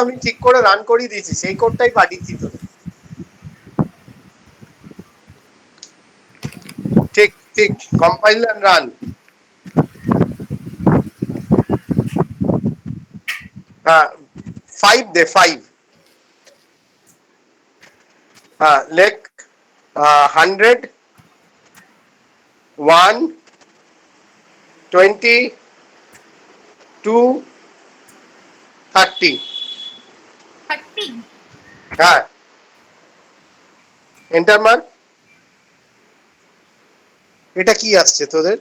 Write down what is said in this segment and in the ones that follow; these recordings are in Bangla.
আমি ঠিক করে রান করিয়ে দিয়েছি, সেই কোডটাই পাঠিয়েছি তো। ঠিক ঠিক, কম্পাইল এন্ড রান। হ্যাঁ 5 দে 5। হ্যাঁ লেখ 100 1 20 2 30। 30। হ্যাঁ এন্টার মার। এটা কি আসছে তোদের?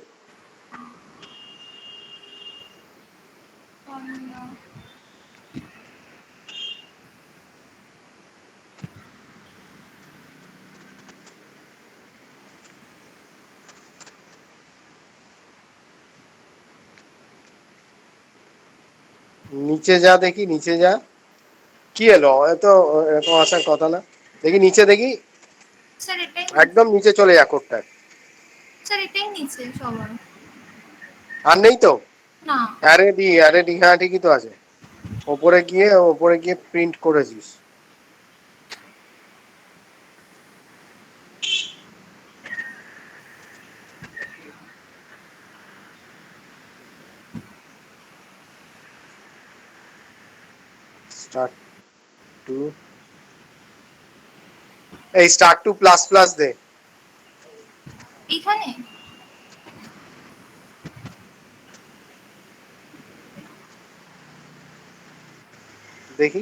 নিচে যা দেখি, নিচে যা। কি এলো? এত এরকম আসার কথা না। দেখি নিচে দেখি, স্যার এটাই একদম নিচে চলে যা কোডটায়। স্যার এটাই নিচে সবার। আর নেই তো? না। অ্যারে ডি, অ্যারে ডি, হ্যাঁ ঠিকই তো আছে। ওপরে গিয়ে প্রিন্ট করেছিস। স্টার্ট টু, এই স্টার্ট টু প্লাস প্লাস দে। এখানে দেখি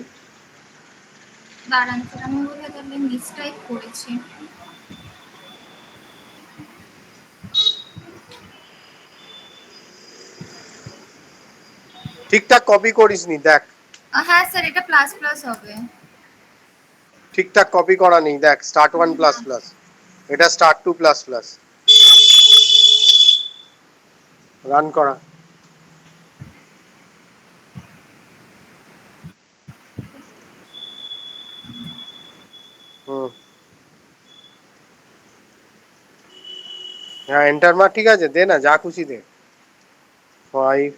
দাঁড়ান স্যার, আমি বোধহয় তাহলে মিসটাইপ করেছি। ঠিকঠাক কপি করিসনি, দেখ। হ্যাঁ স্যার, এটা প্লাস প্লাস হবে। ঠিকঠাক কপি করা নেই, দেখ। স্টার্ট ওয়ান প্লাস হ্যাঁ। প্লাস, এটা start two plus plus. Run করা। হুম, হ্যাঁ এন্টার মার। ঠিক আছে, দে না, যা খুশি দে। 5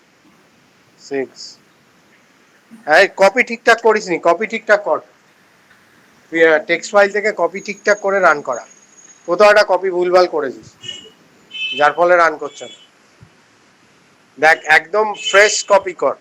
6। এই কপি ঠিকঠাক করিসনি, কপি ঠিকঠাক কর। টেক্সট ফাইল থেকে কপি ঠিকঠাক করে রান করা। কোথাও একটা কপি ভুলভাল করেছিস, যার ফলে রান করছে না। দেখ একদম ফ্রেশ কপি কর।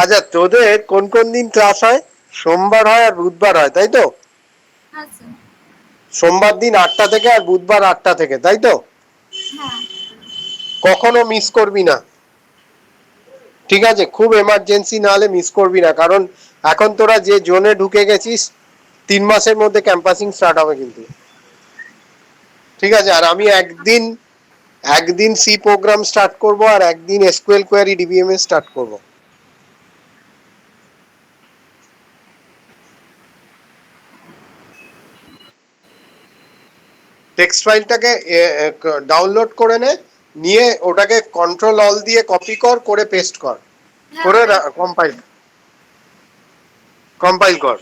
আচ্ছা, তোদের কোন কোন দিন ক্লাস হয়? সোমবার হয় আর বুধবার হয়, তাই তো? হ্যাঁ স্যার। সোমবার দিন 8টা থেকে আর বুধবার 8টা থেকে, তাই তো? হ্যাঁ। কখনো মিস করবি না, ঠিক আছে? খুব এমার্জেন্সি না হলে মিস করবি না, কারণ এখন তোরা যে জোনে ঢুকে গেছিস, 3 মাসের মধ্যে ক্যাম্পাসিং স্টার্ট হবে কিন্তু, ঠিক আছে? আর আমি একদিন একদিন সি প্রোগ্রাম স্টার্ট করব আর একদিন এসকিউএল কোয়েরি ডিবিএমএস স্টার্ট করব। টেক্সট ফাইলটাকে ডাউনলোড করে নে, নিয়ে ওটাকে কন্ট্রোল অল দিয়ে কপি করে পেস্ট কর, হ্যাঁ করে ওটাই। কম্পাইল কম্পাইল কর।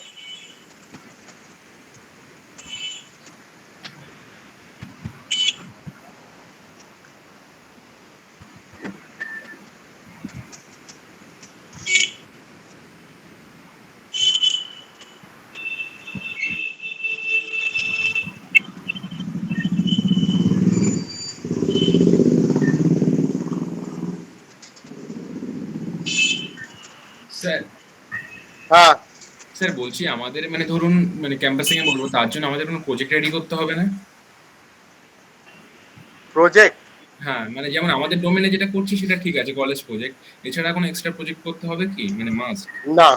স্যার, হ্যাঁ স্যার বলছি আমাদের মানে ধরুন মানে ক্যাম্পাসিং এ বলবো, তার জন্য আমাদের কোনো প্রজেক্ট রেডি করতে হবে না? প্রজেক্ট? হ্যাঁ, মানে যেমন আমাদের ডোমেনে যেটা করছি সেটা ঠিক আছে, কলেজ প্রজেক্ট। এছাড়া কোনো এক্সট্রা প্রজেক্ট করতে হবে কি, মানে মাস্ট? না,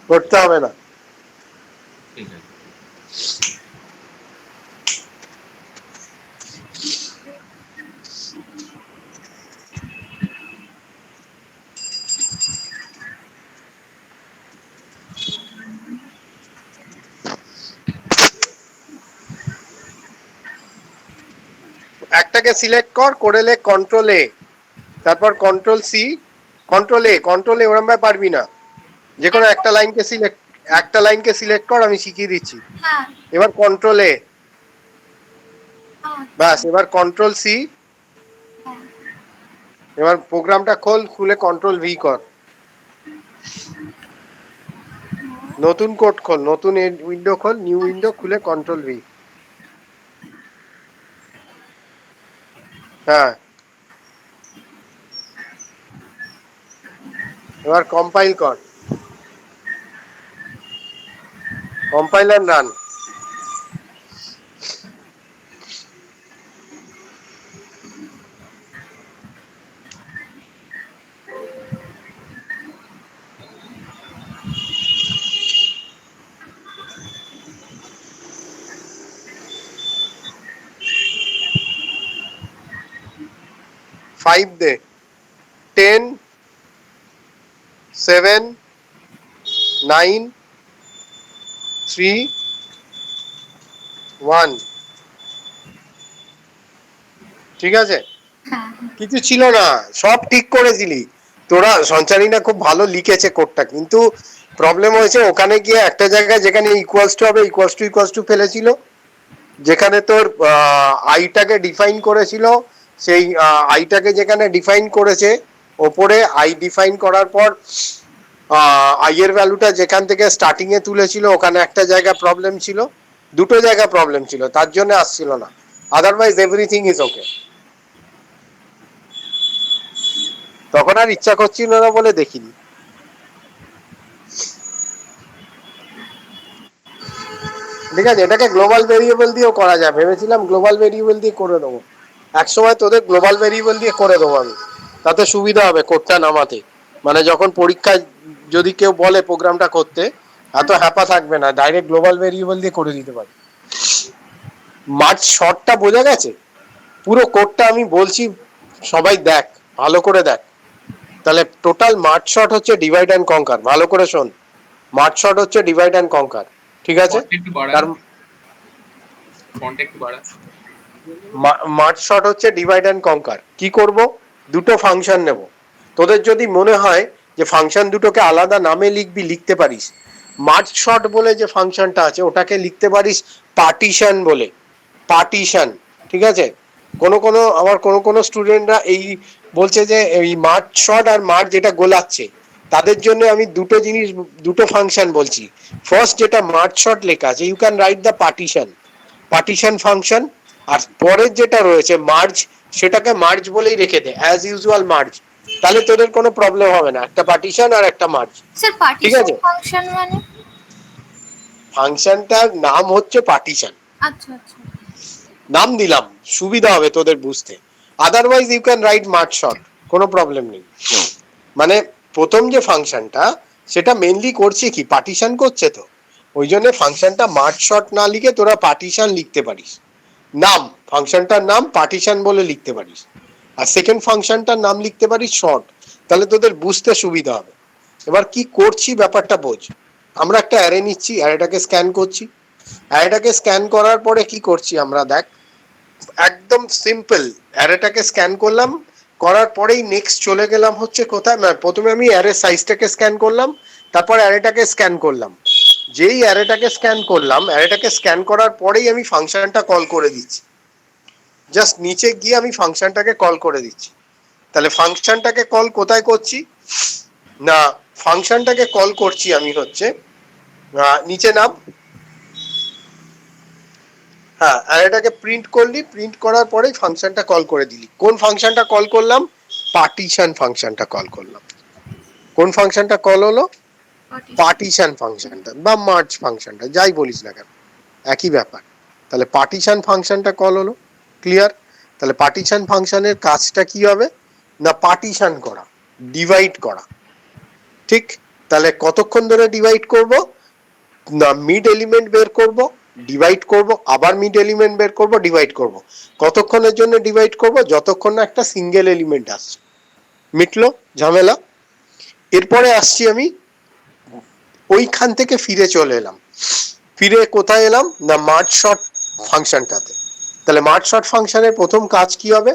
করতে হবে না। ঠিক আছে। একটাকে সিলেক্ট করে লে কন্ট্রোল এ, তারপর কন্ট্রোল সি, কন্ট্রোল এ ওরম ভাবে পারবি না, যে কোনো একটা লাইনকে সিলেক্ট কর, আমি শিখিয়ে দিচ্ছি। হ্যাঁ। এবার কন্ট্রোল এ, আচ্ছা। ব্যাস, এবার কন্ট্রোল সি, হ্যাঁ। এবার প্রোগ্রামটা খোল, খুলে কন্ট্রোল ভি কর, নতুন কোড খোল, নতুন উইন্ডো খোল, নিউ উইন্ডো খুলে কন্ট্রোল ভি। হ্যাঁ, এবার কম্পাইল কর, কম্পাইল এন্ড রান। ফাইভ দে, 10, 7, 9, 3, 1। ঠিক আছে, হ্যাঁ। কিছু ছিল না, সব ঠিক করেছিলি তোরা। সঞ্চারীনা খুব ভালো লিখেছে কোডটা, কিন্তু প্রবলেম হয়েছে ওখানে গিয়ে একটা জায়গায় যেখানে ইকুয়ালস টু হবে ইকুয়ালস টু ফেলেছিল, যেখানে তোর আইটাকে ডিফাইন করেছিল, সেই আইটাকে যেখানে ডিফাইন করেছে, ওপরে আই ডিফাইন করার পর আই এর ভ্যালুটা যেখান থেকে স্টার্টিং এ তুলেছিল, ওখানে একটা জায়গা প্রবলেম ছিল, দুটো জায়গা প্রবলেম ছিল, তার জন্য আসছিল না, আদারওয়াইজ এভরিথিং ইজ ওকে। তখন আর ইচ্ছা করছিল না বলে দেখিনি। ঠিক আছে, এটাকে গ্লোবাল ভেরিয়েবল দিয়েও করা যায়, ভেবেছিলাম গ্লোবাল ভেরিয়েবল দিয়ে করে দেবো, একসময় তোদের গ্লোবাল ভেরিয়েবল দিয়ে করে দেবো আমি, তাতে সুবিধা হবে কোডটা নামাতে, মানে যখন পরীক্ষায় যদি কেউ বলে প্রোগ্রামটা করতে, এত হ্যাপা থাকবে না, ডাইরেক্ট গ্লোবাল ভেরিয়েবল দিয়ে করে দিতে পারি। মার্চ শর্টটা বোঝা গেছে? পুরো কোডটা আমি বলছি, সবাই দেখ, ভালো করে দেখ। তাহলে টোটাল মার্চ শর্ট হচ্ছে ডিভাইড অ্যান্ড কনকার, ভালো করে শোন, মার্চ শর্ট হচ্ছে ডিভাইড অ্যান্ড কনকার, ঠিক আছে? তার মার্চ শর্ট হচ্ছে ডিভাইড অ্যান্ড কনকার। কি করব? দুটো ফাংশন নেব, তোদের যদি মনে হয় যে ফাংশন দুটোকে আলাদা নামে লিখবি, লিখতে পারিস। মার্চ শর্ট বলে যে ফাংশনটা আছে ওটাকে লিখতে পারিস পার্টিশন বলে, পার্টিশন, ঠিক আছে? কোনো কোনো স্টুডেন্টরা এই বলছে যে এই মার্চ শর্ট আর মার্চ যেটা গোলাচ্ছে, তাদের জন্য আমি দুটো ফাংশন বলছি। ফার্স্ট যেটা মার্চ শর্ট লেখা আছে, you can write the partition function, আর পরের যেটা রয়েছে মার্জ, সেটাকে মার্জ বলেই রেখে দে, অ্যাজ ইউজুয়াল মার্জ, তাহলে তোদের কোনো প্রবলেম হবে না, একটা পার্টিশন আর একটা মার্জ। স্যার পার্টিশন ফাংশন মানে? ফাংশনটার নাম হচ্ছে পার্টিশন। আচ্ছা আচ্ছা, নাম দিলাম, সুবিধা হবে তোদের বুঝতে, otherwise you can write merge sort, কোনো প্রবলেম নেই। মানে প্রথম যে ফাংশনটা, সেটা মেনলি করছে কি, পার্টিশন করছে, তো ওই জন্য ফাংশনটা মার্জ শর্ট না লিখে তোরা পার্টিশন লিখতে পারিস, নাম, ফাংশনটার নাম পার্টিশন বলে লিখতে পারিস, আর সেকেন্ড ফাংশনটার নাম লিখতে পারিস শর্ট, তাহলে তোদের বুঝতে সুবিধা হবে। এবার কি করছি ব্যাপারটা বোঝ। আমরা একটা অ্যারে নিচ্ছি, অ্যারেটাকে স্ক্যান করছি, অ্যারেটাকে স্ক্যান করার পরে কি করছি আমরা, দেখ, একদম সিম্পল, অ্যারেটাকে স্ক্যান করলাম, করার পরেই নেক্সট চলে গেলাম হচ্ছে কোথায়, প্রথমে আমি অ্যারে সাইজটাকে স্ক্যান করলাম, তারপর অ্যারেটাকে স্ক্যান করলাম, যেই অ্যারেটাকে স্ক্যান করলাম, অ্যারেটাকে স্ক্যান করার পরেই আমি ফাংশনটা কল করে দিচ্ছি, জাস্ট নিচে গিয়ে আমি ফাংশনটাকে কল করে দিচ্ছি। তাহলে ফাংশনটাকে কল কোথায় করছি না, ফাংশনটাকে কল করছি আমি হচ্ছে নিচে নাম, হ্যাঁ, অ্যারেটাকে প্রিন্ট করলি, প্রিন্ট করার পরেই ফাংশনটা কল করে দিলি। কোন ফাংশনটা কল করলাম? পার্টিশন ফাংশনটা কল করলাম। কোন ফাংশনটা কল হলো? পার্টিশন ফাংশনটা বা মার্জ ফাংশনটা, যাই বলিস না কেন একই ব্যাপার। তাহলে পার্টিশন ফাংশনটা কল হলো, ক্লিয়ার? তাহলে পার্টিশন ফাংশনের কাজটা কি হবে না, পার্টিশন করা, ডিভাইড করা, ঠিক? তাহলে কতক্ষণ ধরে ডিভাইড করব না, মিড এলিমেন্ট বের করব, ডিভাইড করব, আবার মিড এলিমেন্ট বের করব, ডিভাইড করব। কতক্ষণের জন্য ডিভাইড করব? যতক্ষণ না একটা সিঙ্গেল এলিমেন্ট আসছে। মিটলো ঝামেলা। এরপরে আসছি আমি ওইখান থেকে ফিরে চলে এলাম, ফিরে কোথায় এলাম না, মার্জ শর্ট ফাংশনটাতে। তাহলে মার্জ শর্ট ফাংশনের প্রথম কাজ কি হবে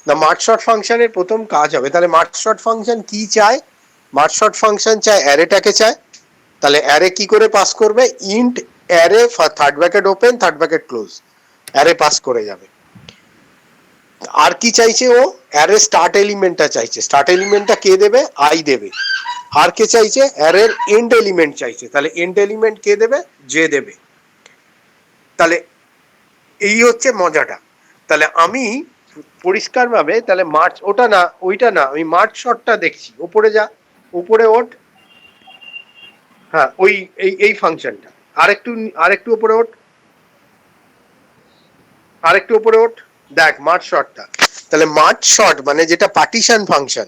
না, মার্জ শর্ট ফাংশনের প্রথম কাজ হবে, তাহলে মার্জ শর্ট ফাংশন কি চায়, মার্জ শর্ট ফাংশন চায় অ্যারেটাকে চায়, তাহলে অ্যারে কি করে পাস করবে, int array third bracket open third bracket close, array pass করে যাবে। আর কি চাইছে ও, অ্যারে স্টার্ট এলিমেন্টটা চাইছে, স্টার্ট এলিমেন্টটা কে দেবে, আই দেবে। আর কে চাইছে, অ্যারের এন্ড এলিমেন্ট চাইছে, তাহলে এন্ড এলিমেন্ট কে দেবে, জে দেবে। তাহলে এই হচ্ছে মজাটা। তাহলে আমি পরিষ্কারভাবে তাহলে মার্চ ওটা না ওইটা না, আমি মার্চ শর্টটা দেখছি, উপরে যা, উপরে ওঠ, হ্যাঁ ওই এই ফাংশনটা, আরেকটু উপরে ওঠ, আরেকটু উপরে ওঠ, দেখ মার্চ শর্টটা। তাহলে মার্চ শর্ট মানে যেটা পার্টিশন ফাংশন,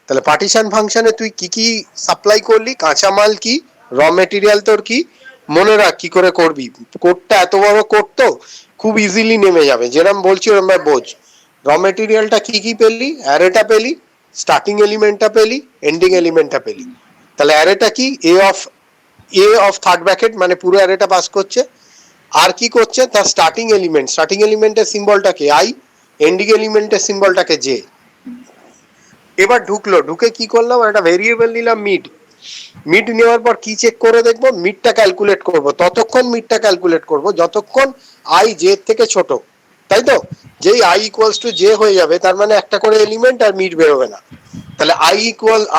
তাহলে পার্টিশন ফাংশনে তুই কি কি সাপ্লাই করলি, কাঁচামাল কি, র মেটেরিয়াল তোর কি, মনে রাখ কি করে করবি, কোডটা এত বড় কোড তো খুব ইজিলি নেমে যাবে, যেরকম বলছি ওরকম বোঝ। র মেটেরিয়ালটা কি কি পেলি, অ্যারেটা পেলি, স্টার্টিং এলিমেন্টটা পেলি, এন্ডিং এলিমেন্টটা পেলি। তাহলে অ্যারেটা কি, এ অফ থার্ড ব্র্যাকেট মানে পুরো অ্যারেটা পাস করছে। আর কি করছে, তার স্টার্টিং এলিমেন্টের সিম্বলটাকে আই, এন্ডিং এলিমেন্টের সিম্বলটাকে জে। এবার ঢুকে কি করলাম, একটা ভেরিয়েবল নিলাম মিড নেওয়ার পর কি চেক করে দেখবো, মিডটা ক্যালকুলেট করব, ততক্ষণ মিডটা ক্যালকুলেট করব যতক্ষণ আই জে থেকে ছোট, তাই তো, যেই আই ইকুয়ালস টু জে হয়ে যাবে তার মানে একটা করে এলিমেন্ট আর মিড বেরোবে না। তাহলে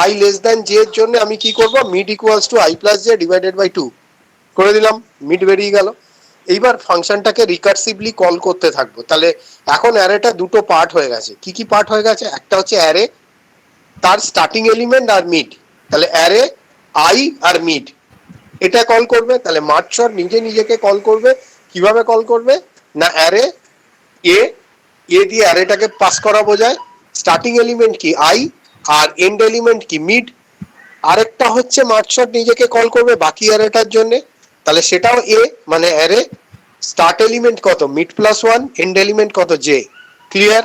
আই লেস দ্যান জে এর জন্য আমি কি করব, mid equals to i plus j divided by 2 করে দিলাম, মিড বেরিয়ে গেল। এইবার ফাংশনটাকে রিকার্সিভলি কল করতে থাকবো। তাহলে এখন অ্যারেটা দুটো পার্ট হয়ে গেছে, কি কি পার্ট হয়ে গেছে, একটা হচ্ছে অ্যারে, তার স্টার্টিং এলিমেন্ট আর মিড, তাহলে অ্যারে আই আর মিড এটা কল করবে। তাহলে মার্জ শর্ট নিজেকে কল করবে, কিভাবে কল করবে না, অ্যারে এ দিয়ে অ্যারেটাকে পাস করা বোঝায়, স্টার্টিং এলিমেন্ট কি আই আর এন্ড এলিমেন্ট কি মিড। আরেকটা হচ্ছে মার্জ শর্ট নিজেকে কল করবে বাকি অ্যারেটার জন্য, তাহলে সেটাও এ মানে অ্যারে, স্টার্ট এলিমেন্ট কত মিড প্লাস 1, এন্ড এলিমেন্ট কত জে। ক্লিয়ার,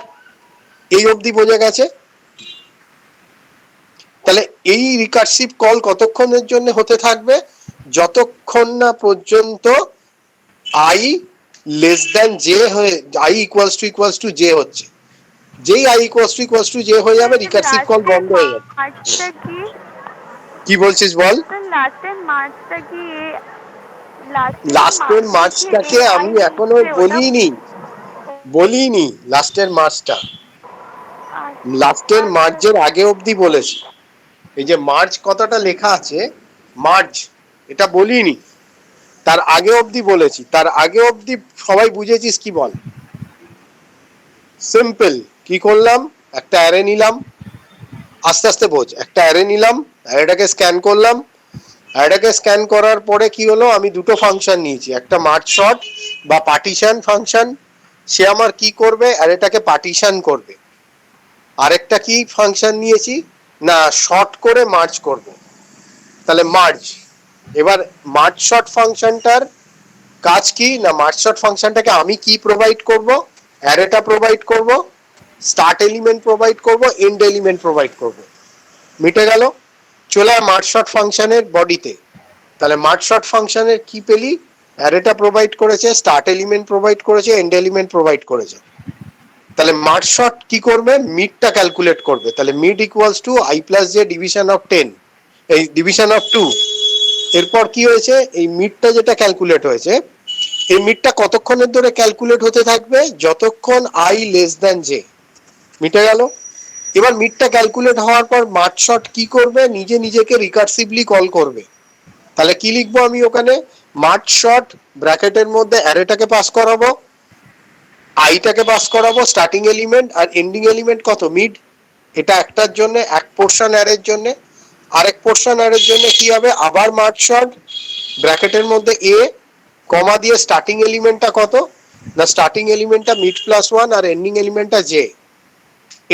এই অবধি বোঝা গেছে। তাহলে এই রিকার্সিভ কল কতক্ষণের জন্য হতে থাকবে, যতক্ষণ না পর্যন্ত আই লেস দ্যান জে হয়ে, আই ইকুয়ালস টু জে হচ্ছে, যেই আই ইকুয়ালস টু জে হয়ে যাবে রিকার্সিভ কল বন্ধ হয়ে যাবে। কি বলছিস বল, লাস্টের মার্চটাকে আমি এখনো বলিনি লাস্টের মার্চটা, লাস্টের মার্চের আগে অবধি বলেছি। এই যে মার্চ কথাটা লেখা আছে, মার্চ এটা বলিনি, তার আগে অবধি বলেছি, তার আগে অবধি সবাই বুঝেছিস কি বল, সিম্পল। কি করলাম, একটা অ্যারে নিলাম, আস্তে আস্তে বোঝ, একটা অ্যারে নিলাম, অ্যারেটাকে স্ক্যান করলাম, অ্যারেটাকে স্ক্যান করার পরে কি হলো, আমি দুটো ফাংশন নিয়েছি, একটা মার্জ শর্ট বা পার্টিশন ফাংশন, সে আমার কি করবে, অ্যারেটাকে পার্টিশন করবে। আরেকটা কি ফাংশন নিয়েছি না, শর্ট করে মার্জ করব, তাহলে মার্জ। এবার মার্জ শর্ট ফাংশনটার কাজ কি না, মার্জ শর্ট ফাংশনটাকে আমি কি প্রোভাইড করব, অ্যারেটা প্রোভাইড করব, স্টার্ট এলিমেন্ট প্রোভাইড করব, এন্ড এলিমেন্ট প্রোভাইড করব, মিটে গেল। চলে মার্জ শর্ট ফাংশনের বডিতে, তাহলে মার্জ শর্ট ফাংশনের কি পেলি, অ্যারেটা প্রোভাইড করেছে, স্টার্ট এলিমেন্ট প্রোভাইড করেছে, এন্ড এলিমেন্ট প্রোভাইড করেছে। তাহলে মার্জ শর্ট কি করবে, মিডটা ক্যালকুলেট করবে, তাহলে mid equals to i plus J division of 10, এই ডিভিশন অফ 2। এরপর কি হয়েছে, এই মিডটা যেটা ক্যালকুলেট হয়েছে, এই মিডটা কতক্ষণের ধরে ক্যালকুলেট হতে থাকবে, যতক্ষণ আই লেস দ্যান জে, মিটে গেল। এবার মিডটা ক্যালকুলেট হওয়ার পর মার্জ শর্ট কি করবে, নিজেকে রিকার্সিভলি কল করবে। তাহলে কি লিখবো আমি ওখানে, মার্জ শর্ট ব্র্যাকেটের মধ্যে অ্যারেটাকে পাস করাবো, আইটাকে পাস করাবো, স্টার্টিং এলিমেন্ট আর এন্ডিং এলিমেন্ট কত মিড, এটা একটার জন্য এক পোর্শন অ্যারের জন্য। আরেক পোর্শন অ্যারের জন্য কি হবে, আবার মার্জ শর্ট ব্র্যাকেটের মধ্যে এ কমা দিয়ে স্টার্টিং এলিমেন্টটা কত না, স্টার্টিং এলিমেন্টটা মিড প্লাস 1 আর এন্ডিং এলিমেন্টটা জে।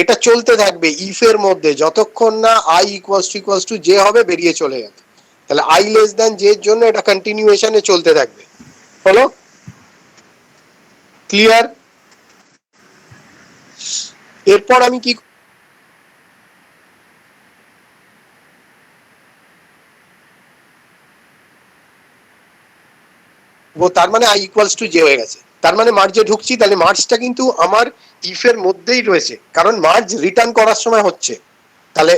এটা চলতে থাকবে ইফ এর মধ্যে, যতক্ষণ না আই ইকুয়ালস টু জে হবে, বেরিয়ে চলে যাবে। তাহলে আই লেস দ্যান জে এর জন্য এটা কন্টিনিউয়েশনে চলতে থাকবে। হলো, ক্লিয়ার। এরপর আমি কি তার মানে আই ইকুয়ালস টু জে হয়ে গেছে, তার মানে মার্জে ঢুকছি, তাহলে মার্জটা কিন্তু আমার ইফ এর মধ্যেই রয়েছে, কারণ মার্জ রিটার্ন করার সময় হচ্ছে। তাহলে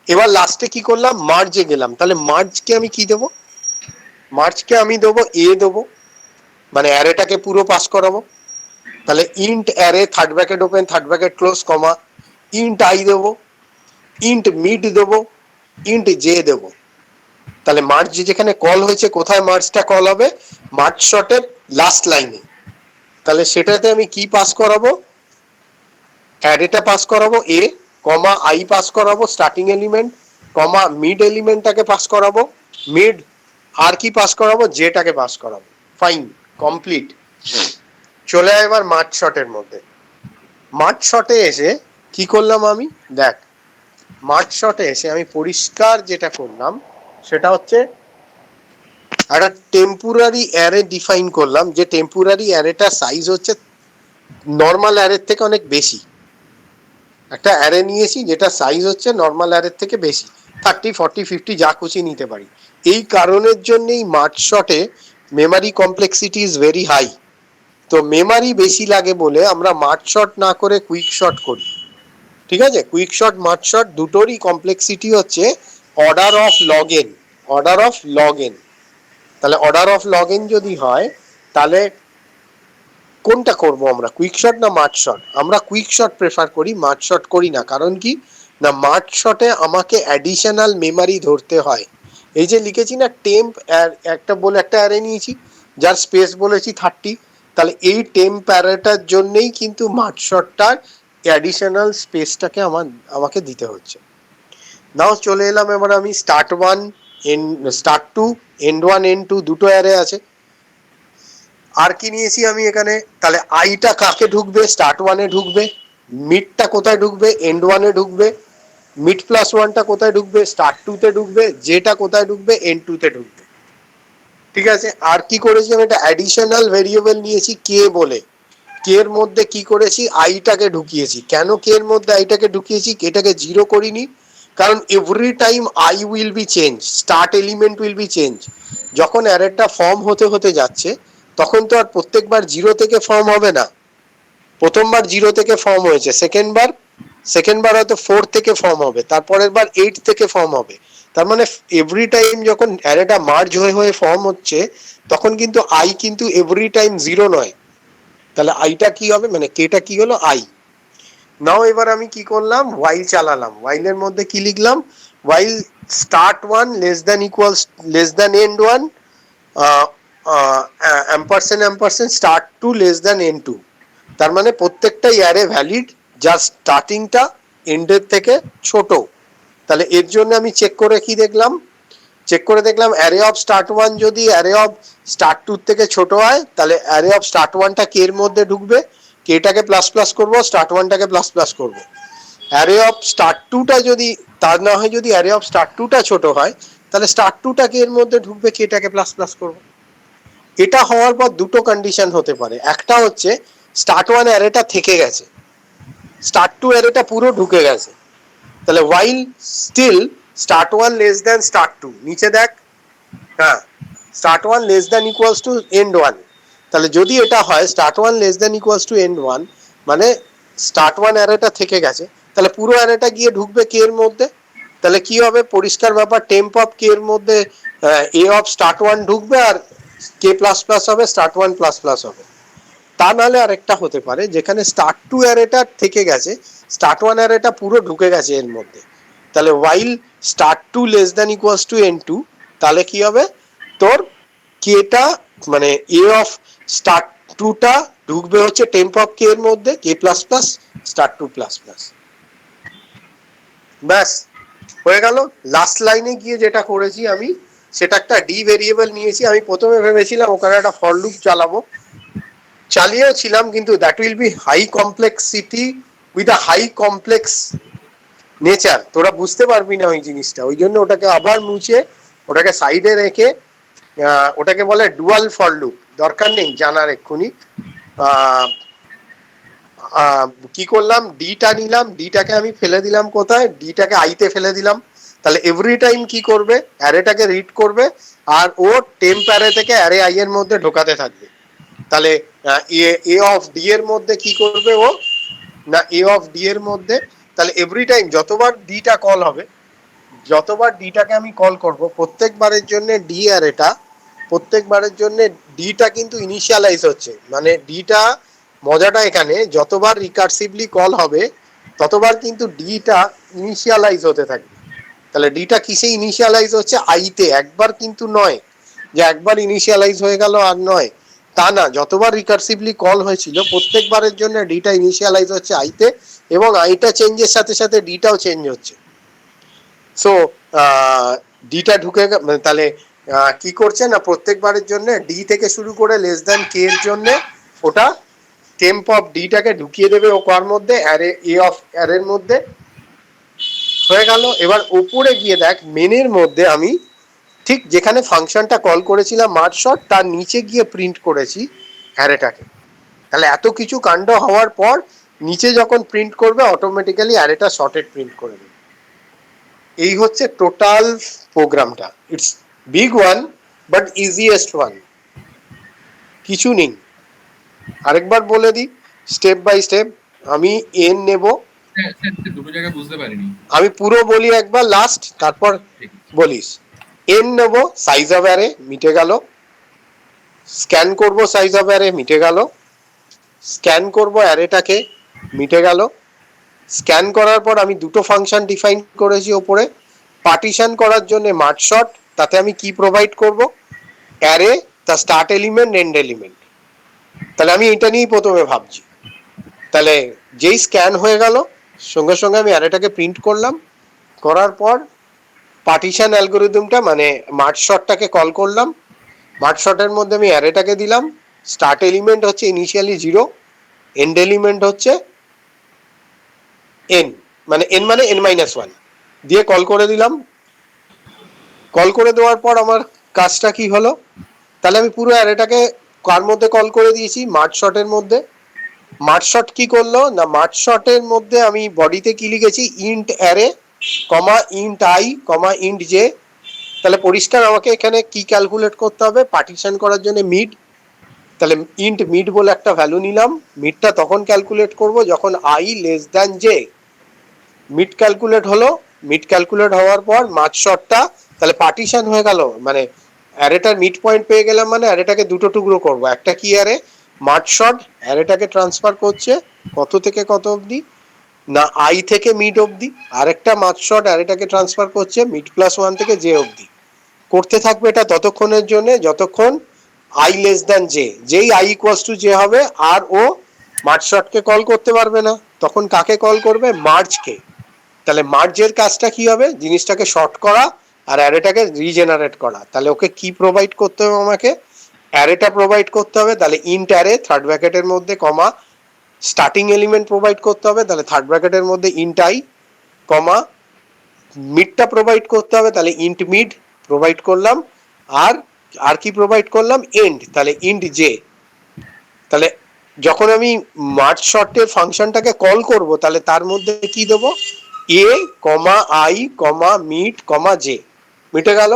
এবার লাস্টে কি করলাম, মার্জে গেলাম, তাহলে মার্জকে আমি কি দেবো, মার্জকে আমি দেবো এ দেবো, মানে অ্যারেটাকে পুরো পাস করাবো। তাহলে int array third bracket open third bracket close comma int I দেবো, ইন্ট মিড দেবো, ইন্ট জে দেবো। তাহলে মার্জ যেখানে কল হয়েছে, কোথায় মার্জটা কল হবে, মার্জ শর্টের লাস্ট লাইনে। তাহলে সেটাতে আমি কি পাস করাবো, অ্যারেটা পাস করাবো এ, কমা আই পাস করাবো স্টার্টিং এলিমেন্ট, কমা মিড এলিমেন্টটাকে পাস করাবো মিড, আর কি পাস করাবো, জেটাকে পাস করাবো। Fine, complete. চলে আয় এবার মার্জ শর্টের মধ্যে। মার্জ শর্টে এসে কি করলাম আমি, দেখ মার্জ শর্টে এসে আমি পরিষ্কার যেটা করলাম সেটা হচ্ছে একটা টেম্পোরারি অ্যারে ডিফাইন করলাম, যে টেম্পোরারি অ্যারেটা সাইজ হচ্ছে নর্মাল অ্যারের থেকে অনেক বেশি। একটা অ্যারে নিয়েছি যেটা সাইজ হচ্ছে নর্মাল অ্যারের থেকে বেশি, 30, 40, 50 যা খুশি নিতে পারি। এই কারণের জন্যই মার্জ শর্টে memory complexity is very high. তো মেমোরি বেশি লাগে বলে আমরা মার্জ শর্ট না করে কুইক শর্ট করি, ঠিক আছে। কুইক শর্ট মার্জ শর্ট দুটোরই কমপ্লেক্সিটি হচ্ছে order of log N, order of log N. তাহলে অর্ডার অফ লগ এন যদি হয়, তাহলে কোনটা করব আমরা, কুইক শট না মার্জ শট? আমরা কুইক শট প্রেফার করি, মার্জ শট করি না। কারণ কি না, মার্জ শটে আমাকে অ্যাডিশনাল মেমোরি ধরতে হয়। এই যে লিখেছি না টেম্প একটা বলে একটা অ্যারে নিয়েছি যার স্পেস বলেছি 30, তাহলে এই টেম্প অ্যারেটার জন্যই কিন্তু মার্জ শটটার অ্যাডিশনাল স্পেসটাকে আমাকে দিতে হচ্ছে। নাও চলে এলাম এবার আমি স্টার্ট 1 স্টার্ট 2 এন্ড 1 এন্ড 2 দুটো অ্যারে আছে। আর কি নিয়েছি আমি এখানে, তাহলে আইটা কাকে ঢুকবে, স্টার্ট 1 এ ঢুকবে, মিডটা কোথায় ঢুকবে, এন্ড 1 এ ঢুকবে, মিড প্লাস 1টা কোথায় ঢুকবে, স্টার্ট 2 তে ঢুকবে, যেটা কোথায় ঢুকবে, এন্ড 2 তে ঢুকবে। ঠিক আছে। আর কি করেছি আমি, একটা অ্যাডিশনাল ভেরিয়েবল নিয়েছি কে বলে, কে এর মধ্যে কি করেছি, আইটাকে ঢুকিয়েছি। কেন কে এর মধ্যে আইটাকে ঢুকিয়েছি, এটাকে জিরো করিনি, কারণ every time I will be change, start element will be change. যখন অ্যারেটা ফর্ম হতে হতে যাচ্ছে তখন তো আর প্রত্যেকবার জিরো থেকে ফর্ম হবে না। প্রথমবার জিরো থেকে ফর্ম হয়েছে, সেকেন্ডবার হয়তো 4 থেকে ফর্ম হবে, তারপরের বার 8 থেকে ফর্ম হবে। তার মানে এভরি টাইম যখন অ্যারেটা মার্জ হয়ে হয়ে ফর্ম হচ্ছে তখন কিন্তু আই কিন্তু এভরি টাইম জিরো নয়। তাহলে আইটা কি হবে, মানে কেটা কি হলো, আই। নাও এবার আমি কি করলাম, ওয়াইল চালালাম। ওয়াইলের মধ্যে কি লিখলাম, while start 1 less than equals less than end 1 ampersand ampersand start 2 less than end 2। তার মানে প্রত্যেকটা অ্যারে ভ্যালিড যার স্টার্টিংটা এন্ডের থেকে ছোট। তাহলে এর জন্য আমি চেক করে কি দেখলাম, চেক করে দেখলাম অ্যারে অফ স্টার্ট 1 যদি অ্যারে অফ স্টার্ট 2 থেকে ছোট হয় তাহলে অ্যারে অফ স্টার্ট 1টা কে এর মধ্যে ঢুকবে, কেটাকে প্লাস প্লাস করবো, স্টার্ট 1টাকে প্লাস প্লাস করবো। অ্যারে অফ স্টার্ট 2টা যদি তার না হয়, যদি অ্যারে অফ স্টার্ট 2টা ছোট হয় তাহলে স্টার্ট 2টা কে এর মধ্যে ঢুকবে, কেটাকে প্লাস প্লাস করবো। এটা হওয়ার পর দুটো কন্ডিশন হতে পারে, একটা হচ্ছে স্টার্ট 1 অ্যারেটা থেকে গেছে, স্টার্ট 2 অ্যারেটা পুরো ঢুকে গেছে। তাহলে while still start 1 less than start 2, নিচে দেখ, হ্যাঁ start 1 less than equals to end 1। তাহলে যদি এটা হয় start 1 less than equals to end 1, মানে start 1 অ্যারেটা থেকে গেছে, তাহলে পুরো অ্যারেটা গিয়ে ঢুকবে কে এর মধ্যে। তাহলে কি হবে, পরিষ্কার ব্যাপার, টেম্প অফ কে এর মধ্যে এ অফ স্টার্ট 1 ঢুকবে আর কে প্লাস প্লাস হবে, স্টার্ট 1 প্লাস প্লাস হবে। তা নাহলে আরেকটা হতে পারে যেখানে স্টার্ট 2 অ্যারেটা থেকে গেছে, স্টার্ট 1 অ্যারেটা পুরো ঢুকে গেছে এর মধ্যে। তাহলে while start 2 less than equals to n2, তাহলে কি হবে, তোর কেটা মানে এ অফ স্টার্ট 2টা ঢুকবে হচ্ছে টেম্প অফ কে এর মধ্যে, K plus plus start 2 plus plus. ব্যাস হয়ে গেল। লাস্ট লাইনে গিয়ে যেটা করেছি আমি, সেটা একটা ডি ভেরিয়েবল নিয়েছি। আমি প্রথমে ভেবেছিলাম ওখানে একটা ফর লুপ চালাবো, চালিয়েও ছিলাম, কিন্তু that will be high complexity with a high complex nature, তোরা বুঝতে পারবি না ওই জিনিসটা। ওই জন্য ওটাকে আবার মুছে ওটাকে সাইডে রেখে ওটাকে বলে ডুয়াল ফর লুপ, দরকার নেই জানার এক্ষুনি। কি করলাম, ডিটা নিলাম, ডিটাকে আমি ফেলে দিলাম কোথায়, ডিটাকে আইতে ফেলে দিলাম। তাহলে এভরি টাইম কি করবে, অ্যারেটাকে রিড করবে আর ও টেম্প অ্যারে থেকে অ্যারে আই এর মধ্যে ঢোকাতে থাকবে। তাহলে এ অফ ডি এর মধ্যে কি করবে ও, না এ অফ ডি এর মধ্যে, তাহলে এভরি টাইম যতবার ডিটা কল হবে, যতবার ডিটাকে আমি কল করব প্রত্যেকবারের জন্য ডি আর এটা প্রত্যেকবারের জন্য ডিটা কিন্তু ইনিশিয়ালাইজ হচ্ছে, মানে ডিটা, মজাটা এখানে যতবার রিকার্সিভলি কল হবে ততবার কিন্তু ডিটা ইনিশিয়ালাইজ হতে থাকবে। তাহলে ডিটা কিসে ইনিশিয়ালাইজ হচ্ছে, আইতে, একবার কিন্তু নয় যে একবার ইনিশিয়ালাইজ হয়ে গেল আর নয়, তা না, যতবার রিকার্সিভলি কল হয়েছিল প্রত্যেকবারের জন্য ডিটা ইনিশিয়ালাইজ হচ্ছে আইতে, এবং আইটা চেঞ্জের সাথে সাথে ডিটাও চেঞ্জ হচ্ছে। সো ডিটা ঢুকে তাহলে কি করছে না, প্রত্যেকবারের জন্য ডি থেকে শুরু করে লেস দ্যান কে এর জন্য ওটা টেম্প অফ ডিটাকে ঢুকিয়ে দেবে ও কার মধ্যে, অ্যারে এ অফ অ্যারের মধ্যে, হয়ে গেল। এবার উপরে গিয়ে দেখ মেনের মধ্যে আমি ঠিক যেখানে ফাংশনটা কল করেছিলাম মার্জ শর্ট, তার নিচে গিয়ে প্রিন্ট করেছি অ্যারেটাকে। তাহলে এত কিছু কাণ্ড হওয়ার পর নিচে যখন প্রিন্ট করবে অটোমেটিক্যালি অ্যারেটা শর্টেড প্রিন্ট করে দেবে। এই হচ্ছে টোটাল প্রোগ্রামটা। It's big one but easiest one, কিছু নেই। আরেকবার বলে দিই স্টেপ বাই স্টেপ। আমি এন নেব, দুটো জায়গায় বুঝতে পারিনি। আমি পুরো বলি একবার লাস্ট, তারপর বলিস। এন নেব, সাইজ অফ অ্যারে মিটে গেল, স্ক্যান করব সাইজ অফ অ্যারে মিটে গেল, স্ক্যান করব অ্যারেটাকে মিটে গেল। স্ক্যান করার পর আমি দুটো ফাংশন ডিফাইন করেছি ওপরে, পার্টিশন করার জন্য মার্জ শর্ট, তাতে আমি কি প্রোভাইড করব, অ্যারে, তার স্টার্ট এলিমেন্ট, এন্ড এলিমেন্ট। তাহলে আমি এটা নিয়েই প্রথমে ভাবছি। তাহলে যেই স্ক্যান হয়ে গেল সঙ্গে সঙ্গে আমি অ্যারেটাকে প্রিন্ট করলাম, করার পর পার্টিশন অ্যালগোরিদমটা মানে মার্জ শর্টটাকে কল করলাম, মার্জ শর্টের মধ্যে আমি অ্যারেটাকে দিলাম, স্টার্ট এলিমেন্ট হচ্ছে ইনিশিয়ালি 0, এন্ড এলিমেন্ট হচ্ছে এন, মানে এন মানে n-1 দিয়ে কল করে দিলাম। কল করে দেওয়ার পর আমার কাজটা কি হলো, তাহলে আমি পুরো অ্যারেটাকে কার মধ্যে কল করে দিয়েছি, মার্জ শর্টের মধ্যে। মার্জ শর্ট কি করলো না, মার্জ শর্টের মধ্যে আমি বডিতে কি লিখেছি, int array comma int I comma int J. তাহলে পরিষ্কার আমাকে এখানে কি ক্যালকুলেট করতে হবে, পার্টিশন করার জন্য মিড। তাহলে ইন্ট মিড বলে একটা ভ্যালু নিলাম, মিডটা তখন ক্যালকুলেট করব যখন I less than J. Mid calculate হলো, মিড ক্যালকুলেট হওয়ার পর মার্জ শর্টটা তাহলে পার্টিশন হয়ে গেল, মানে অ্যারেটার মিড পয়েন্ট পেয়ে গেলাম, মানে অ্যারেটাকে দুটো টুকরো করব, একটা কি অ্যারে মার্জ শর্ট অ্যারেটাকে ট্রান্সফার করছে কত থেকে কত অবধি, না আই থেকে মিড অবধি, আরেকটা মার্জ শর্ট অ্যারেটাকে ট্রান্সফার করছে মিড প্লাস 1 থেকে জে অবধি। করতে থাকবে এটা ততক্ষণের জন্য যতক্ষণ আই লেস দ্যান জে, যেই আই ইকুয়ালস টু জে হবে আর ও মার্জ শর্টকে কল করতে পারবে না, তখন কাকে কল করবে, মার্জকে। তাহলে মার্জের কাজটা কি হবে, জিনিসটাকে শর্ট করা আর অ্যারেটাকে রিজেনারেট করা। তাহলে ওকে কি প্রোভাইড করতে হবে, আমাকে অ্যারেটা প্রোভাইড করতে হবে, তাহলে ইন্ট অ্যারে থার্ড ব্র্যাকেটের মধ্যে কমা স্টার্টিং এলিমেন্ট প্রোভাইড করতে হবে, তাহলে থার্ড ব্র্যাকেটের মধ্যে ইন্ট আই কমা মিডটা প্রোভাইড করতে হবে, তাহলে ইন্ট মিড প্রোভাইড করলাম, আর আর কি প্রোভাইড করলাম, এন্ড, তাহলে ইন্ট জে। তাহলে যখন আমি মার্জ শর্টের ফাংশনটাকে কল করব তাহলে তার মধ্যে কি দেবো, A comma I comma mid comma J, মিটে গেল,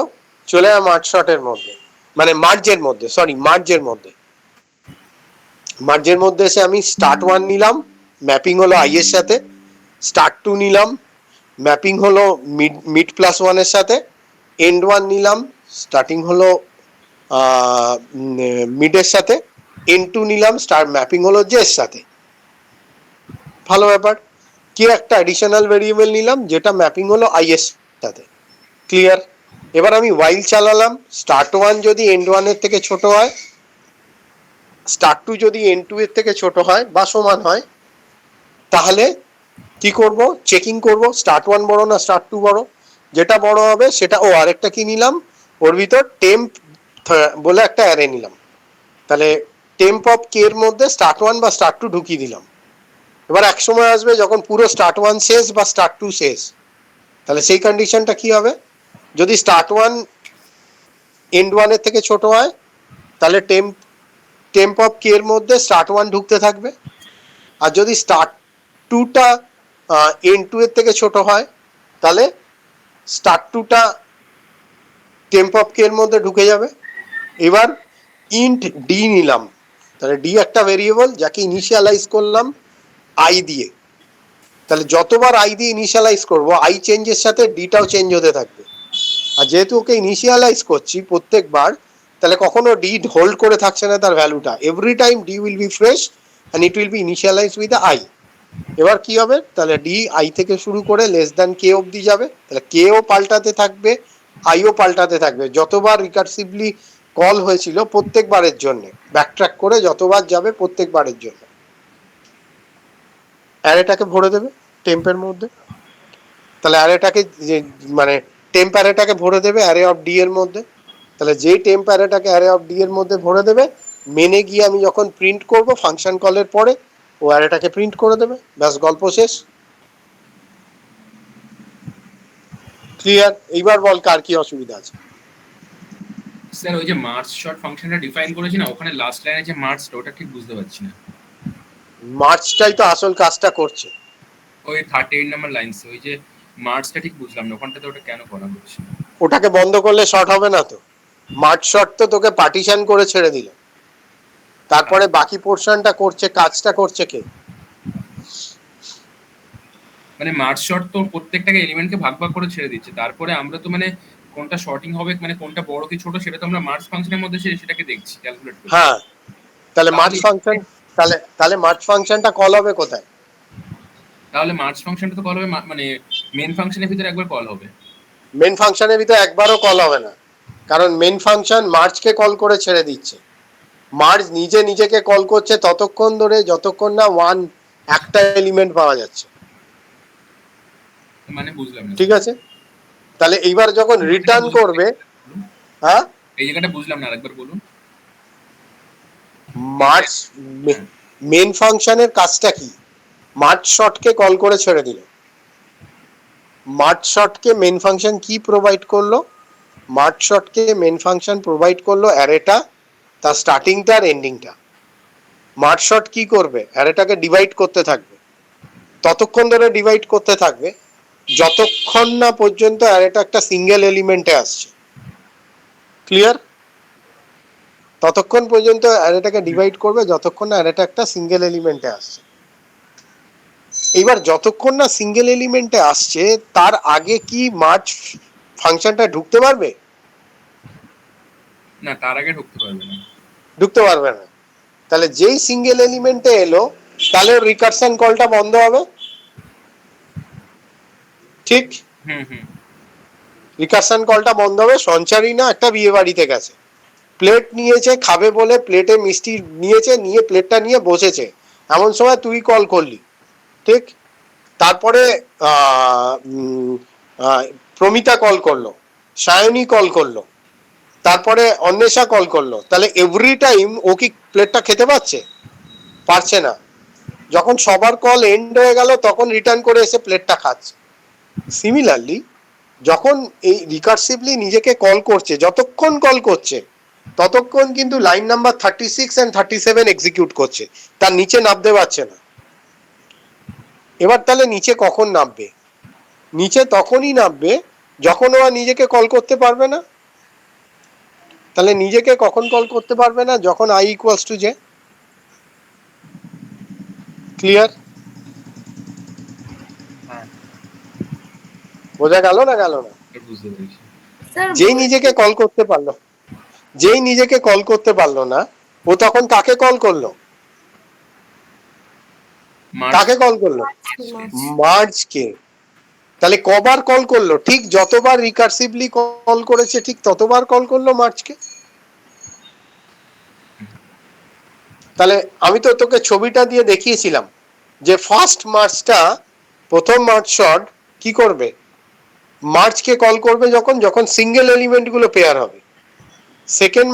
চলে যায় মার্জ শর্টের মধ্যে, মানে মার্জের মধ্যে, সরি মার্জের মধ্যে। মার্জের মধ্যে এসে আমি স্টার্ট 1 নিলাম, ম্যাপিং হলো আই এর সাথে, স্টার্ট 2 নিলাম, ম্যাপিং হলো মিড প্লাস 1 এর সাথে, এন্ড 1 নিলাম, স্টার্টিং হলো মিডের সাথে, এন্ড 2 নিলাম, স্টার্ট ম্যাপিং হলো জে এর সাথে। ভালো ব্যাপার। কি একটা অ্যাডিশনাল ভেরিয়েবল নিলাম যেটা ম্যাপিং হলো আই এর সাথে। ক্লিয়ার। এবার আমি ওয়াইল চালালাম, স্টার্ট 1 যদি এন্ড 1 এর থেকে ছোট হয়, স্টার্ট 2 যদি এন্ড 2 এর থেকে ছোট হয় বা সমান হয়, তাহলে কি করব, চেকিং করব স্টার্ট 1 বড় না স্টার্ট 2 বড়, যেটা বড় হবে সেটা, ও আরেকটা কি নিলাম ওর ভিতর, টেম্প বলে একটা অ্যারে নিলাম। তাহলে টেম্প অফ কে এর মধ্যে স্টার্ট 1 বা স্টার্ট 2 ঢুকিয়ে দিলাম। এবার এক সময় আসবে যখন পুরো স্টার্ট 1 শেষ বা স্টার্ট 2 শেষ, তাহলে সেই কন্ডিশনটা কি হবে, যদি স্টার্ট 1 এন্ড 1 এর থেকে ছোট হয় তাহলে টেম্প অফ কে এর মধ্যে স্টার্ট 1 ঢুকতে থাকবে, আর যদি স্টার্ট 2টা এন্ড 2 এর থেকে ছোট হয় তাহলে স্টার্ট 2টা টেম্প অফ কে এর মধ্যে ঢুকে যাবে। এবার ইন্ট ডি নিলাম, তাহলে ডি একটা ভেরিয়েবল যাকে ইনিশিয়ালাইজ করলাম আই দিয়ে, তাহলে যতবার আই দিয়ে ইনিশিয়ালাইজ করব আই চেঞ্জের সাথে ডিটাও চেঞ্জ হতে থাকবে। আর যেহেতু ওকে ইনিশিয়ালাইজ করছি প্রত্যেকবার, তাহলে কখনো ডি হোল্ড করে থাকছে না তার ভ্যালুটা, every time d will be fresh and it will be initialise with i. এবার কি হবে, তাহলে ডি আই থেকে শুরু করে লেস দ্যান কে অবধি যাবে, তাহলে কেও পাল্টাতে থাকবে, আইও পাল্টাতে থাকবে। যতবার রিকার্সিভলি কল হয়েছিল প্রত্যেকবারের জন্য ব্যাকট্র্যাক করে যতবার যাবে প্রত্যেকবারের জন্য অ্যারেটাকে ভরে দেবে টেম্পের মধ্যে। তাহলে অ্যারেটাকে মানে টেম্প অ্যারেটাকে ভরে দেবে অ্যারে অফ ডি এর মধ্যে। তাহলে যেই টেম্প অ্যারেটাকে অ্যারে অফ ডি এর মধ্যে ভরে দেবে, মেনে গিয়ে আমি যখন প্রিন্ট করব ফাংশন কলের পরে ও অ্যারেটাকে প্রিন্ট করে দেবে, ব্যাস গল্প শেষ। ক্লিয়ার? এইবার বল কার কি অসুবিধা আছে। স্যার ওই যে মার্জ শর্ট ফাংশনটা ডিফাইন করেছি না, ওখানে লাস্ট লাইনে যে মার্জটা ওটা ঠিক বুঝতে পারছি না। মার্চটাই তো আসল কাজটা করছে। ওই 38 নাম্বার লাইনস, ওই যে মার্জটা ঠিক বুঝলাম না ওখানটাতে ওটা কেন করা হচ্ছে। ওটাকে বন্ধ করলে শর্ট হবে না তো। মার্চ শর্ট তো তোকে পার্টিশন করে ছেড়ে দিল, তারপরে বাকি পোর্শনটা করছে, কাজটা করছে কে? মানে মার্জ শর্ট তো প্রত্যেকটাকে এলিমেন্টকে ভাগ ভাগ করে ছেড়ে দিচ্ছে, তারপরে আমরা তো মানে কোনটা শর্টিং হবে, মানে কোনটা বড় কি ছোট সেটা তো আমরা মার্জ ফাংশনের মধ্যে সেটাকে দেখছি, ক্যালকুলেট করছি। হ্যাঁ, তাহলে মার্চ ফাংশন, তাহলে মার্চ ফাংশনটা কল হবে কোথায়? তাহলে মার্জ ফাংশনটা তো কল হবে মানে মেন ফাংশনের ভিতরে একবার কল হবে। মেন ফাংশনের ভিতরে একবারও কল হবে না, কারণ মেন ফাংশন মার্চকে কল করে ছেড়ে দিচ্ছে। মার্জ নিজে নিজেকে কল করছে ততক্ষণ ধরে যতক্ষণ না ওয়ান একটা এলিমেন্ট পাওয়া যাচ্ছে। মানে বুঝলাম না। ঠিক আছে, তাহলে এইবার যখন রিটার্ন করবে, হ্যাঁ এই জায়গাটা বুঝলাম না, আরেকবার বলুন। মার্চ মেন ফাংশনের কাজটা কি? মার্চ শর্টকে কল করে ছেড়ে দিল। মার্চ শর্টকে মেন ফাংশন কি প্রোভাইড করলো? মার্চ শর্টকে মেন ফাংশন প্রোভাইড করলো অ্যারেটা, তার স্টার্টিংটা আর এন্ডিংটা। মার্চ শর্ট কি করবে? অ্যারেটাকে ডিভাইড করতে থাকবে, ততক্ষণ ধরে ডিভাইড করতে থাকবে যতক্ষণ না পর্যন্ত অ্যারেটা একটা সিঙ্গেল এলিমেন্টে আসছে। ক্লিয়ার? ততক্ষণ পর্যন্ত অ্যারেটাকে ডিভাইড করবে যতক্ষণ না অ্যারেটা একটা সিঙ্গেল এলিমেন্টে আসছে। এবার যতক্ষণ না সিঙ্গেল এলিমেন্টে আসছে তার আগে কি মার্চ ফাংশনটা ঢুকতে পারবে? না, তার আগে ঢুকতে পারবে না। ঢুকতে পারবে না। তাহলে যেই সিঙ্গেল এলিমেন্টে এলো তাহলে রিকারশন কলটা বন্ধ হবে। ঠিক? রিকারশন কলটা বন্ধ হবে। সঞ্চারী না একটা বিয়ে বাড়িতে গেছে, প্লেট নিয়েছে, খাবে বলে প্লেটে মিষ্টি নিয়েছে, নিয়ে প্লেটটা নিয়ে বসেছে, এমন সময় তুই কল করলি, ঠিক? তারপরে প্রমিতা কল করলো, সায়নী কল করলো, তারপরে অন্বেষা কল করলো, তাহলে এভরি টাইম ও কি প্লেটটা খেতে পারছে? পারছে না। যখন সবার কল এন্ড হয়ে গেল তখন রিটার্ন করে এসে প্লেটটা খাচ্ছে। সিমিলারলি যখন এই রিকার্সিভলি নিজেকে কল করছে, যতক্ষণ কল করছে ততক্ষণ কিন্তু লাইন নাম্বার 36 এন্ড 37 এক্সিকিউট করছে, তার নিচে নামতে পারছে না। এবার তাহলে নিচে কখন নামবে? নিচে তখনই নামবে যখন ও নিজেকে কল করতে পারবে না। তাহলে নিজেকে কখন কল করতে পারবে না? যখন i equals to J. Clear? বোঝা গেল না গেল না? বুঝতে পেরেছি। যেই নিজেকে কল করতে পারলো, যেই নিজেকে কল করতে পারলো না ও তখন কাকে কল করলো? কাকে কল করলো? মার্জকে। তাহলে কবার কল করলো? ঠিক যতবার রিকার্সিভলি কল করেছে ঠিক ততবার কল করলো মার্জকে। তাহলে আমি তো তোকে ছবিটা দিয়ে দেখিয়েছিলাম যে ফার্স্ট মার্জটা, প্রথম মার্জ শর্ট কি করবে? মার্জকে কল করবে যখন যখন সিঙ্গেল এলিমেন্ট গুলো পেয়ার হবে। সেকেন্ড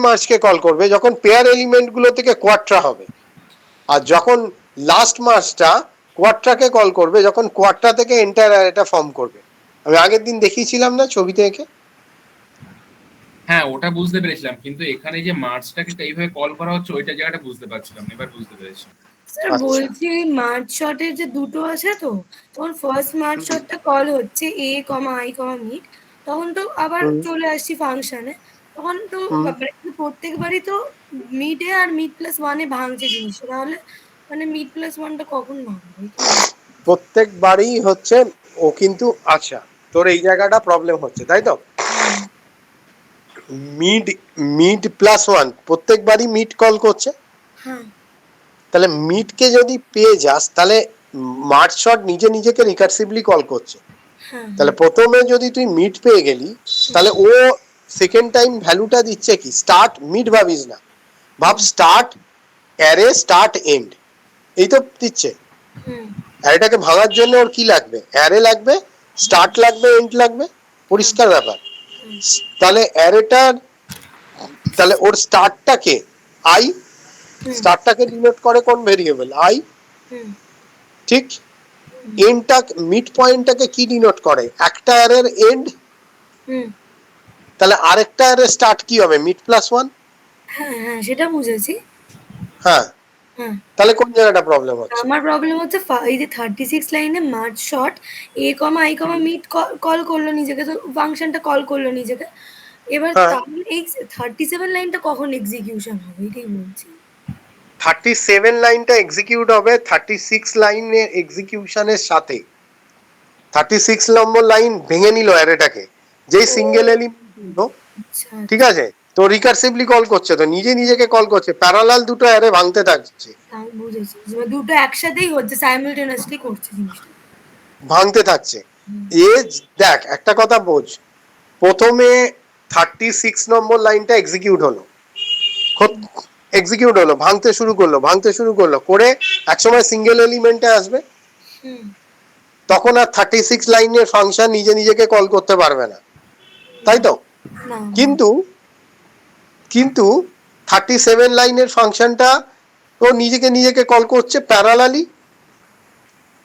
মার্জকে কল করবে যখন পেয়ার এলিমেন্ট গুলো থেকে কোয়াট্রা হবে। আর যখন লাস্ট মার্জটা কোয়াট্রাকে কল করবে যখন কোয়াট্রা থেকে এন্টায়ার অ্যারেটা ফর্ম করবে। আমি আগের দিন দেখিয়েছিলাম না ছবিতে এঁকে? হ্যাঁ, ওটা বুঝতে পেরেছিলাম, কিন্তু এখানে যে মার্জটাকে এইভাবে কল করা হচ্ছে ওইটা জায়গাটা বুঝতে পারছিলাম না, এবার বুঝতে পেরেছি। স্যার বলছি মার্চ শটের যে দুটো আছে তো, তখন ফার্স্ট মার্চ শটটা কল হচ্ছে a, i, মিট, তখন তো আবার চলে আসছি ফাংশনে, তখন তো হুম। প্রত্যেকবারই তো মিডে আর মিড প্লাস ওয়ানে ভাঙছে জিনিসটা, তাহলে মানে মিড প্লাস ওয়ানটা কখন ভাঙবে এটা বুঝতে- প্রত্যেকবারই হচ্ছে ও কিন্তু, আচ্ছা তোর এই জায়গাটা প্রবলেম হচ্ছে তাই তো, হুম, মিড মিড প্লাস ওয়ান প্রত্যেকবারই মিড কল করছে, হ্যাঁ তাহলে মিডকে যদি পেয়ে যাস তাহলে মার্চ শট নিজে নিজেকে রিকার্সিভলি কল করছে, হ্যাঁ তাহলে প্রথমে যদি তুই মিড পেয়ে গেলি তাহলে ও সেকেন্ড টাইম ভ্যালুটা দিচ্ছে কি স্টার্ট মিড ভাবিস না, ভাব স্টার্ট অ্যারে স্টার্ট এন্ড, এই তো দিচ্ছে। হুম অ্যারেটাকে ভাঙার জন্য ওর কি লাগবে, অ্যারে লাগবে, স্টার্ট লাগবে, এন্ড লাগবে, পরিষ্কার ব্যাপার। হুম তাহলে অ্যারেটার, তাহলে ওর স্টার্টটাকে আই, হুম স্টার্টটাকে ডিনোট করে কোন ভেরিয়েবল আই, হুম ঠিক। এন্ডটা মিড পয়েন্টটাকে কি ডিনোট করে, একটা অ্যারের এন্ড, হুম তাহলে আরেকটা অ্যারের স্টার্ট কি হবে মিড প্লাস ওয়ান। হ্যাঁ হ্যাঁ সেটা বুঝেছি। হ্যাঁ, হ্যাঁ তাহলে কোন জায়গাটা প্রবলেম হচ্ছে? আমার প্রবলেম হচ্ছে এই যে 36 লাইনে merge short A comma I comma mid call করলো নিজেকে, তো ফাংশনটা কল করলো নিজেকে, এবার হ্যাঁ, তাহলে এই 37 লাইনটা কখন এক্সিকিউশন হবে এটাই বলছি। 37 লাইনটা এক্সিকিউট হবে 36 লাইনের এক্সিকিউশনের সাথে। 36 নম্বর লাইন ভেঙে নিল অ্যারেটাকে, যেই ও সিঙ্গেল এলিমেন্ট, আচ্ছা ঠিক আচ্ছা, আছে, তো রিকার্সিভলি কল করছে, তো নিজে নিজেকে কল করছে, প্যারালাল দুটো অ্যারে ভাঙতে থাকছে, আমি বুঝেছি যে দুটো একসাথেই হচ্ছে, সাইমালটেনিয়াসলি করছে জিনিসটা। ভাঙতে থাকছে। হুম এ দেখ একটা কথা বোঝ, প্রথমে 36 নম্বর লাইনটা এক্সিকিউট হলো, এক্সিকিউট হলো, ভাঙতে শুরু করলো, ভাঙতে শুরু করলো করে একসময় সিঙ্গেল এলিমেন্টে আসবে, হুম তখন আর 36 লাইনের ফাংশন নিজে নিজেকে কল করতে পারবে না, তাই তো। না কিন্তু কিন্তু 37 লাইনের ফাংশনটা ও নিজেকে নিজেকে কল করছে প্যারালালি,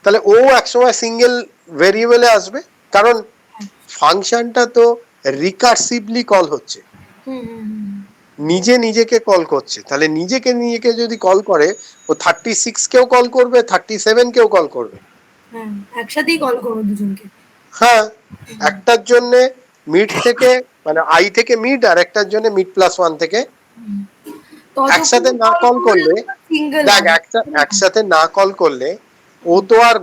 তাহলে ও একসময় সিঙ্গেল ভেরিয়েবলে আসবে, কারণ ফাংশনটা তো রিকার্সিভলি কল হচ্ছে, হুম হুম হুম নিজে নিজেকে কল করছে, তাহলে নিজেকে নিজেকে যদি কল করে ও 36 কেও কল করবে, 37 কেও কল করবে। হ্যাঁ একসাথেই কল করবো দুজনকে। হ্যাঁ, একটার জন্য মিড থেকে মানে আই থেকে মিড, আর একটার জন্য মিড প্লাস ওয়ান থেকে। একসাথে না কল করলে, সিঙ্গেল দেখ হবে। একসাথে না কল করলে ও তো আর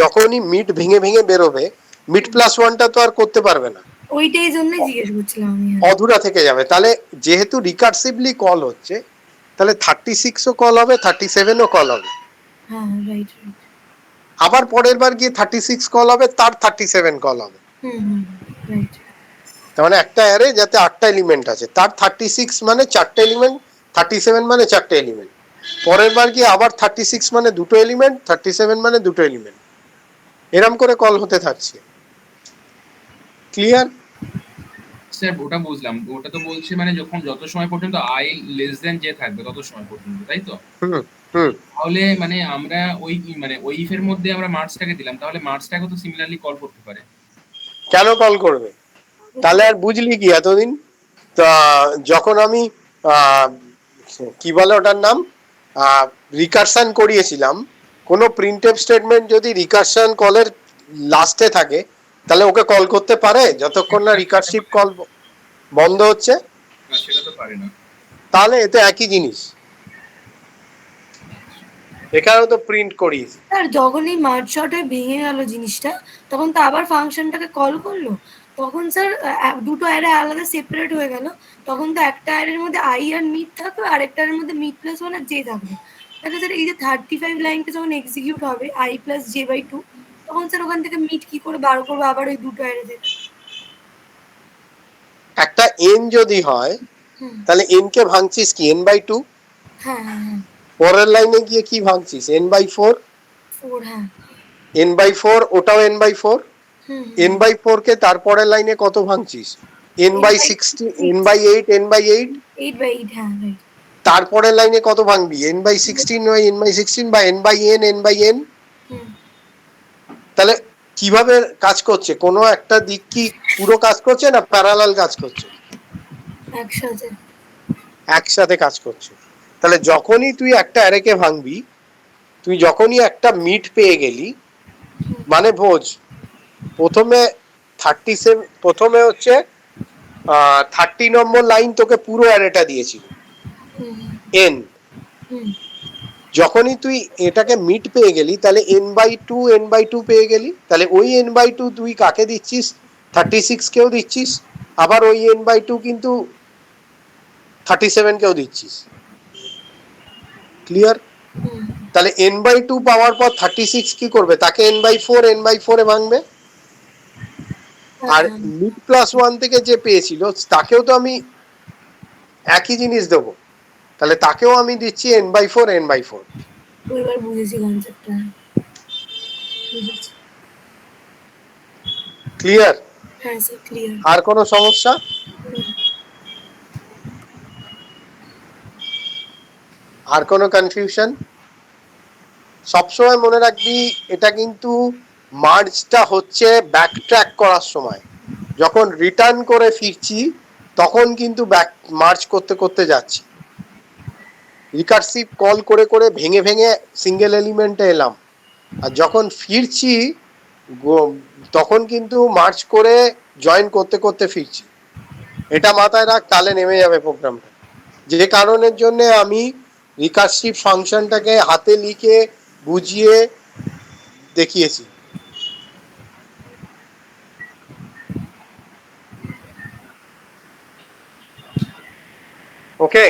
যখনই মিড ভেঙে ভেঙে বেরোবে, মিড প্লাস ওয়ানটা তো আর করতে পারবে না, ওইটাই জন্যই জিজ্ঞেস করছিলাম আমি। অধুরা থেকে যাবে। তাহলে যেহেতু রিকার্সিভলি কল হচ্ছে, তাহলে 36ও কল হবে, 37ও কল হবে, হ্যাঁ রাইট রাইট। আবার পরের বার গিয়ে 36 কল হবে, তার 37 কল হবে। হুম হুম রাইট। তার মানে একটা অ্যারে যাতে 8টা এলিমেন্ট আছে, তার 36 মানে 4টে এলিমেন্ট, 37 মানে 4টে এলিমেন্ট, পরের বার গিয়ে আবার 36 মানে দুটো এলিমেন্ট, 37 মানে দুটো এলিমেন্ট, এরম করে কল হতে থাকছে। ক্লিয়ার? স্যার ওটা বুঝলাম, ওটা তো বলছে মানে যখন যত সময় পর্যন্ত আই লেস দেন যে থাকবে তত সময় পর্যন্ত, তাই তো। হুম হুম। তাহলে মানে আমরা ওই মানে ওই ইফের মধ্যে আমরা মার্চটাকে দিলাম, তাহলে মার্চটাকে তো সিমিলারলি কল করতে পারে। কেন কল করবে? তাহলে আর বুঝলি কি এতদিন, তা যখন আমি কি বলে ওটার নাম, রিকারশন করিয়েছিলাম, কোনো প্রিন্টএফ স্টেটমেন্ট যদি রিকারশন কলের লাস্টে থাকে, তাহলে ওকে কল করতে পারে যতক্ষণ না রিকারসিভ কল বন্ধ হচ্ছে? না সেটা তো পারে না। তাহলে এতে একই জিনিস, এখানেও তো প্রিন্ট করিস। আর যখন এই মার্জ শর্টে ভেঙে গেল জিনিসটা, তখন তো আবার ফাংশনটাকে কল করলো, তখন স্যার দুটো অ্যারে আলাদা সেপারেট হয়ে গেল, তখন তো একটা অ্যারের মধ্যে আই আর মিড থাকবে, আর একটা অ্যারের মধ্যে মিড প্লাস ওয়ান আর জে থাকবে। তাহলে স্যার এই যে 35 লাইনটা যখন এক্সিকিউট হবে i plus j by two, তখন স্যার ওখান থেকে মিড কি করে বার করবো আবার ওই দুটো অ্যারে থেকে? একটা এন যদি হয়, হুম তাহলে এন কে ভাঙছিস কি এন বাই টু, হ্যাঁ হ্যাঁ হ্যাঁ পরের লাইনে গিয়ে কি ভাঙছিস এন বাই ফোর, ফোর হ্যাঁ এন বাই ফোর ওটাও N by four, hmm N by four কে তারপরের লাইনে কত ভাঙছিস N by 16, N by eight, N by eight, 8/8 হ্যাঁ রাইট। তারপরের লাইনে কত ভাঙবি এন বাই 16 বা এন বাই 16 বা N by N, N by N. হুম তাহলে কিভাবে কাজ করছে, কোনো একটা দিক কি পুরো কাজ করছে না প্যারালাল কাজ করছে? একসাথে। একসাথে কাজ করছে। তাহলে যখনই তুই একটা অ্যারেকে ভাঙবি, তুই যখনই একটা মিড পেয়ে গেলি, মানে বোঝ প্রথমে 37, প্রথমে হচ্ছে 30 নম্বর লাইন তোকে পুরো অ্যারেটা দিয়েছিল হুম, n, হুম, যখনই তুই এটাকে মিড পেয়ে গেলি তাহলে n/2 পেয়ে গেলি, তাহলে ওই n/2 তুই কাকে দিচ্ছিস, 36 কেও দিচ্ছিস, আবার ওই n/2 কিন্তু 37 কেও দিচ্ছিস। ক্লিয়ার? হুম, তাহলে n/2 পাওয়ার পর 36 কি করবে, তাকে n/4 এ ভাঙবে। আর হ্যাঁ, মিড প্লাস 1 থেকে যে পেয়েছিল তাকেও তো আমি একই জিনিস দেবো, তাহলে তাকেও আমি দিচ্ছি n/4। এবার বুঝেছি কনসেপ্টটা। বুঝেছি। ক্লিয়ার? হ্যাঁ স্যার, ক্লিয়ার। আর কোনো সমস্যা? আর কোনো কনফিউশন? সবসময় মনে রাখবি এটা কিন্তু মার্জটা হচ্ছে ব্যাক ট্র্যাক করার সময়, যখন রিটার্ন করে ফিরছি তখন কিন্তু ব্যাক মার্জ করতে করতে যাচ্ছি, রিকার্সিভ কল করে করে ভেঙে ভেঙে সিঙ্গেল এলিমেন্টে এলাম, আর যখন ফিরছি তখন কিন্তু মার্জ করে জয়েন করতে করতে ফিরছি। এটা মাথায় রাখ, তাহলে নেমে যাবে প্রোগ্রামটা। যে কারণের জন্য আমি রিকার্সিভ ফাংশনটাকে হাতে লিখে বুঝিয়ে দেখিয়েছি। ওকে,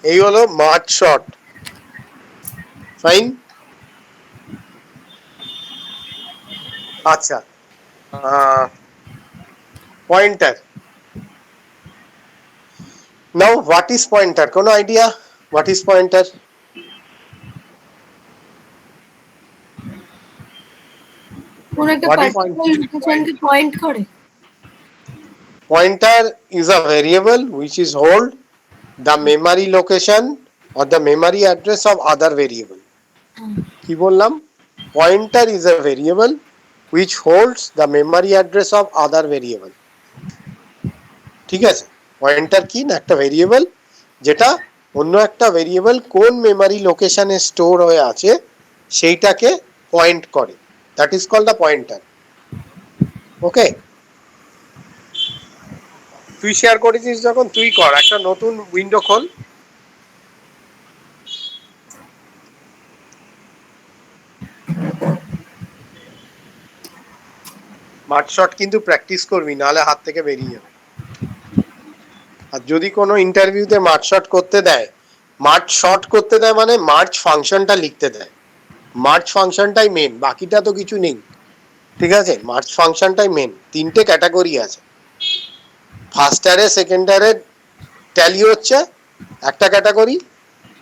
এই হলো মার্জ শর্ট। ফাইন। আচ্ছা, pointer. Now what is pointer? কোনো আইডিয়া হোয়াট ইজ পয়েন্টার? কোন একটা What is পার্টিকুলার লোকেশনকে পয়েন্ট করে। Pointer is a variable which is hold the memory location or the memory address of other variable. কি বললাম? Pointer is a variable which holds the memory address of other variable. ঠিক আছে? পয়েন্টার কি না, একটা ভেরিয়েবল যেটা অন্য একটা ভেরিয়েবল কোন মেমরি লোকেশনে স্টোর হয়ে আছে সেইটাকে পয়েন্ট করে, that is called a pointer. Okay, তুই শেয়ার করেছিস যখন, তুই কর, একটা নতুন উইন্ডো খোল। মার্চ শট কিন্তু প্র্যাকটিস করবি, নাহলে হাত থেকে বেরিয়ে যাবে। আর যদি কোনো ইন্টারভিউতে মার্চ শট করতে দেয়, মার্চ শট করতে দেয় মানে মার্চ ফাংশনটা লিখতে দেয়, মার্চ ফাংশনটাই মেন, বাকিটা তো কিছু নেই। ঠিক আছে, মার্চ ফাংশনটাই মেন। 3টে ক্যাটাগরি আছে, first array second array tally হচ্ছে একটা ক্যাটাগরি,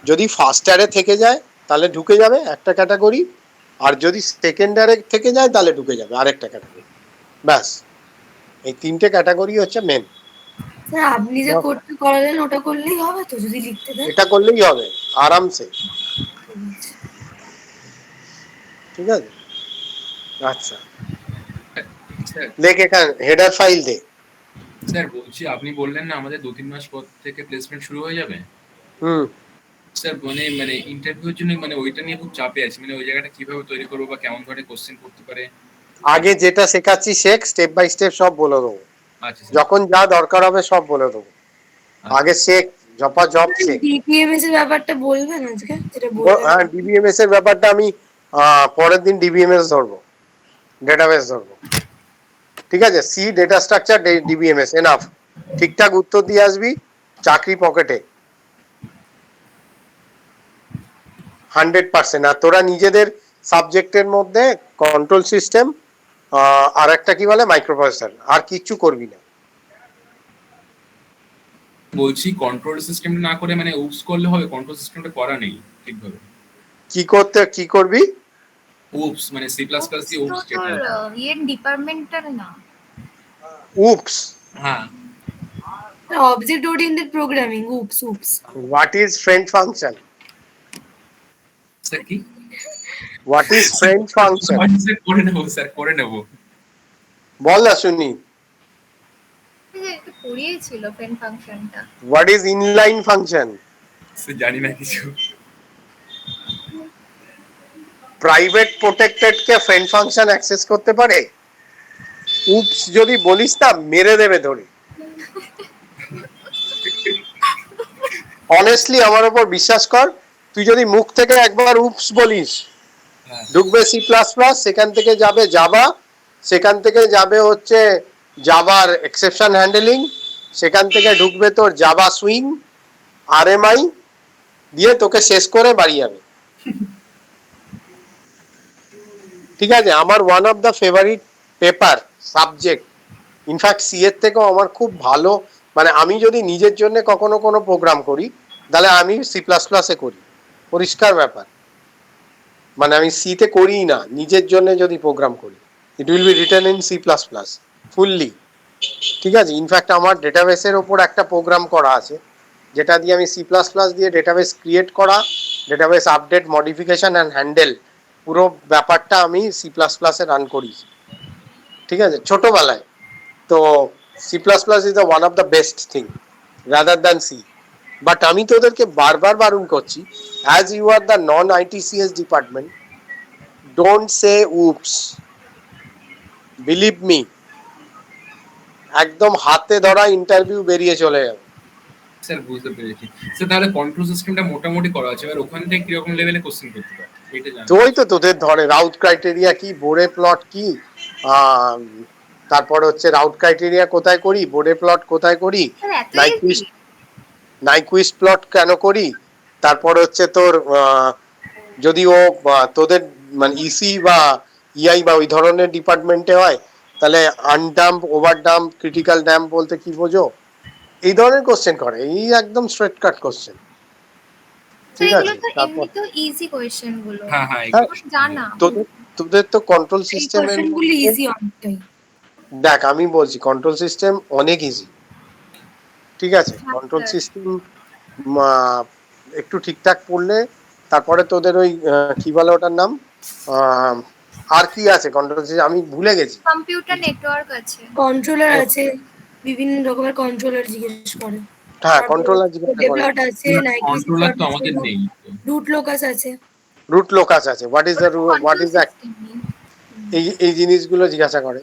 যদি ফার্স্ট অ্যারে থেকে যায় তাহলে ঢুকে যাবে একটা ক্যাটাগরি, আর যদি সেকেন্ড অ্যারে থেকে যায় তাহলে ঢুকে যাবে আরেকটা ক্যাটাগরি। ব্যাস, এই 3টে ক্যাটাগরি হচ্ছে মেন। স্যার আপনি যে করতে করালেন ওটা করলেই হবে তো, যদি লিখতে দেন? এটা করলেই হবে আরামসে। ঠিক আছে, আচ্ছা স্যার দেখ এখানে হেডার ফাইল দে। স্যার বলছি, আপনি বললেন না আমাদের 2-3 মাস পর থেকে প্লেসমেন্ট শুরু হয়ে যাবে। হুম, স্যার মানে ইন্টারভিউর জন্য মানে ওইটা নিয়ে খুব চাপে আছি, মানে ওই জায়গাটা কিভাবে তৈরি করবো বা কেমন ধরনের কোশ্চেন করতে পারে। আগে যেটা শেখাচ্ছি শেখ, স্টেপ বাই স্টেপ সব বলে দেবো, আচ্ছা স্যার। যখন যা দরকার হবে সব বলে দেবো। আগে শেখ, জপা জব শেখ। ডিপিএমএস এর ব্যাপারটা বলবেন আজকে, যেটা হ্যাঁ, বললেন? ডিবিএমএস এর ব্যাপারটা আমি পরের দিন ডিবিএমএস ধরবো, ডেটাবেস ধরবো। ঠিক আছে, C data structure DBMS enough, ঠিকঠাক উত্তর দিয়ে আসবি, চাকরি পকেটে 100%। আর তোরা নিজেদের সাবজেক্টের মধ্যে কন্ট্রোল সিস্টেম আর একটা কি বলে মাইক্রোপ্রসেসর, আর কিচ্ছু করবি না। বলছি কন্ট্রোল সিস্টেমটা না করে মানে উপস করলে হবে, কন্ট্রোল সিস্টেমটা করা নেই ঠিকভাবে। কি করবি? উপস মানে সি প্লাস প্লাস দিয়ে উপস তোর যেটা। ইয়ের ডিপার্টমেন্টাল না। উপস, হ্যাঁ, object oriented programming, oops oops. What is friend function? Sir কি? What is friend function? Sir করে নেবো, স্যার করে নেবো। বল না শুনি। একটু পড়িয়েছিল ফ্রেন্ড ফাংশনটা। What is inline function? Sir জানি না কিছু। প্রাইভেট প্রোটেক্টেড কে ফ্রেন্ড ফাংশন অ্যাক্সেস করতে পারে? উপস যদি বলিস না মেরে দেবে ধরে। অনেস্টলি আমার উপর বিশ্বাস কর, তুই যদি মুখ থেকে একবার উপস বলিস, হ্যাঁ ঢুকবে সি প্লাস প্লাস, সেখান থেকে যাবে জাভা, সেখান থেকে যাবে হচ্ছে জাভার এক্সেপশন হ্যান্ডেলিং, সেখান থেকে ঢুকবে তোর জাভা সুইং, আরএমআই দিয়ে তোকে শেষ করে বাড়ি যাবে। ঠিক আছে, আমার one of the favourite paper subject, in fact C এর থেকেও আমার খুব ভালো, মানে আমি যদি নিজের জন্য কখনো কোনো প্রোগ্রাম করি তাহলে আমি সি প্লাস প্লাসে করি, পরিষ্কার ব্যাপার। মানে আমি সিতে করিই না, নিজের জন্য যদি প্রোগ্রাম করি it will be written in C plus plus fully. ঠিক আছে, ইনফ্যাক্ট আমার ডেটাবেসের ওপর একটা প্রোগ্রাম করা আছে যেটা দিয়ে আমি সি প্লাস প্লাস দিয়ে ডেটাবেস ক্রিয়েট করা, database update, modification and handle, পুরো ব্যাপারটা আমি সি প্লাস প্লাসে রান করি। ঠিক আছে, ছোটবেলায়। তো C plus plus is the one of the best thing rather than C. But আমি তোদেরকে বারবার বারণ করছি, as you are the non ITCS department, don't say oops, believe me, একদম হাতে ধরা ইন্টারভিউ বেরিয়ে চলে যাবে। স্যার বুঝতে পেরেছি স্যার। তাহলে কন্ট্রোল সিস্টেমটা মোটামুটি করা আছে, এবার ওখান থেকে কিরকম লেভেলে কোশ্চেন করতে পারে এটা জানো? তো ওই তো তোদের ধরে রাউট ক্রাইটেরিয়া কি, বোর্ডে প্লট কি, তারপর হচ্ছে রাউট ক্রাইটেরিয়া কোথায় করি, বোর্ডে প্লট কোথায় করি, স্যার এত নাইকুইস্ট easy? নাইকুইস্ট প্লট কেন করি, তারপর হচ্ছে তোর যদি ও তোদের মানে ইসি বা ইআই বা ওই ধরনের ডিপার্টমেন্টে হয় তাহলে আনডাম্প, ওভারডাম্প, ক্রিটিক্যাল ড্যাম্প বলতে কি বোঝো, এই ধরনের কোশ্চেন করে, এই একদম স্ট্রেট কাট কোশ্চেন। ঠিক এগুলো আছে, তো তারপর এমনিতেও ইজি কোয়েশ্চেন গুলো, হ্যাঁ হ্যাঁ হ্যাঁ, জানা। তোদের তো কন্ট্রোল এই সিস্টেমের কোশ্চেন গুলো ইজি অনেকটাই। দেখ আমি বলছি কন্ট্রোল সিস্টেম অনেক ইজি। ঠিক আছে, হ্যাঁ, কন্ট্রোল স্যার। সিস্টেম একটু ঠিকঠাক পড়লে, তারপরে তোদের ওই কি বলে ওটার নাম, আর কি আছে কন্ট্রোল সিস্টেম আমি ভুলে গেছি। কম্পিউটার নেটওয়ার্ক আছে। কন্ট্রোলার আছে, বিভিন্ন রকমের কন্ট্রোলার জিজ্ঞেস করে। হ্যাঁ, তারপর কন্ট্রোলার জিজ্ঞাসা করে। ডেপ্লট আছে, নাইকুইস্ট কন্ট্রোলার তো আছে, আমাদের নেই। রুট লোকাস আছে। রুট লোকাস আছে, what is the what is the, এই জিনিসগুলো জিজ্ঞাসা করে।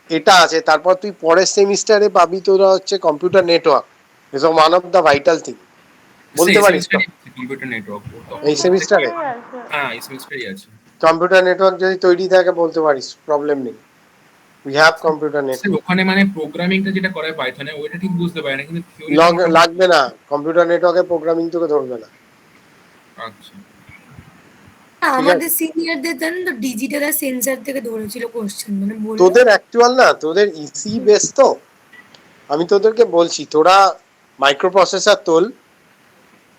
এটা আছে, তারপর তুই পরের সেমিস্টারে পাবি তোরা হচ্ছে computer network, is one of the vital thing, বলতে পারিস কম্পিউটার নেটওয়ার্ক এই সেমিস্টারে হ্যাঁ এই সেমিস্টারই আছে। কম্পিউটার নেটওয়ার্ক যদি তৈরি থাকে বলতে পারিস, প্রবলেম নেই, we have computer sir network. ওখানে মানে প্রোগ্রামিংটা যেটা করায় পাইথনে ওইটা ঠিক বুঝতে পারি না, কিন্তু theory লাগবে না, কম্পিউটার নেটওয়ার্কে প্রোগ্রামিং তোকে ধরবে না। আচ্ছা আমাদের সিনিয়রদের জানেন তো ডিজিটাল আর সেন্সর থেকে ধরেছিল কোশ্চেন, মানে বললো তোদের অ্যাকচুয়াল না, তোদের ইসি বেস তো, আমি তোদেরকে বলছি তোরা মাইক্রোপ্রসেসর তোল,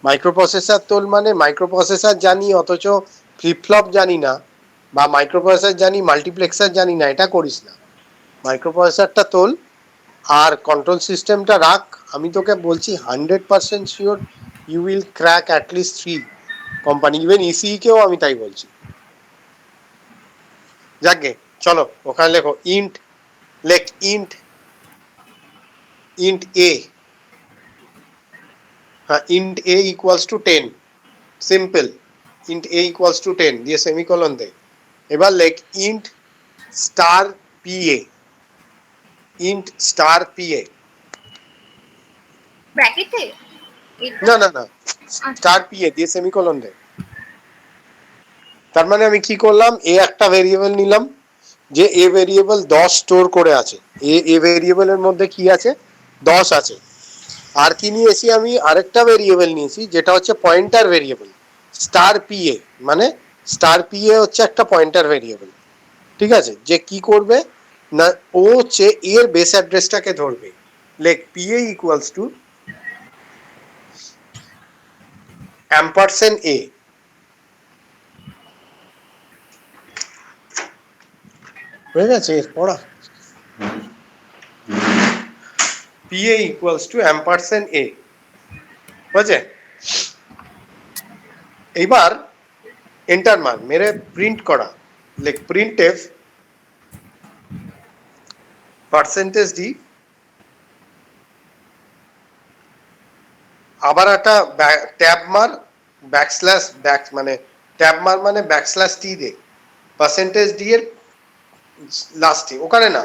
মাইক্রোপ্রসেসর তোল মানে মাইক্রোপ্রসেসর জানি অথচ ফ্লিপ ফ্লপ জানি না, বা মাইক্রোপ্রসেসর জানি মাল্টিপ্লেক্সার জানি না, এটা করিস না। মাইক্রোপ্রসেসরটা তোল আর কন্ট্রোল সিস্টেমটা রাখ। আমি তোকে বলছি 100% sure you will crack at least 3 company, even EC কেও আমি তাই বলছি। যাকে চলো ওখানে লেখো ইন্ট, লেখ ইন্ট, ইন্ট এ, হ্যাঁ int A equals to 10, simple, int A equals to 10 দিয়ে সেমিকোলন দে। এবার লেখ int star PA, int star PA, ব্র্যাকেটে না না না স্টার পিএ দিয়ে সেমিকোলন দে। তার মানে আমি কি করলাম, এ একটা ভেরিয়েবল নিলাম, যে এ ভেরিয়েবল 10 স্টোর করে আছে, এ ভেরিয়েবলের মধ্যে কি আছে 10 আছে। আর কি নিয়েছি আমি, আরেকটা ভেরিয়েবল নিয়েছি যেটা হচ্ছে পয়েন্টার ভেরিয়েবল, স্টার পিএ, মানে স্টার পিএ হচ্ছে একটা পয়েন্টার ভেরিয়েবল। ঠিক আছে, যে কি করবে না, ও হচ্ছে এর বেস অ্যাড্রেসটাকে ধরবে। লেখ পিএ ইকুয়ালস টু অ্যাম্পারসেন্ট এ, হয়ে গেছে এর পড়া, PA equals to ampersand A, বুঝছে? এইবার এন্টার মান মেরে প্রিন্ট করা, লেখ প্রিন্টএফ পার্সেন্টেজ ডি, আবার একটা ট্যাব মার, ব্যাকস্ল্যাশ ব্যাক মানে ট্যাব মার মানে ব্যাকস্ল্যাশ টি দে, পার্সেন্টেজ ডি এর লাস্টে, ওখানে না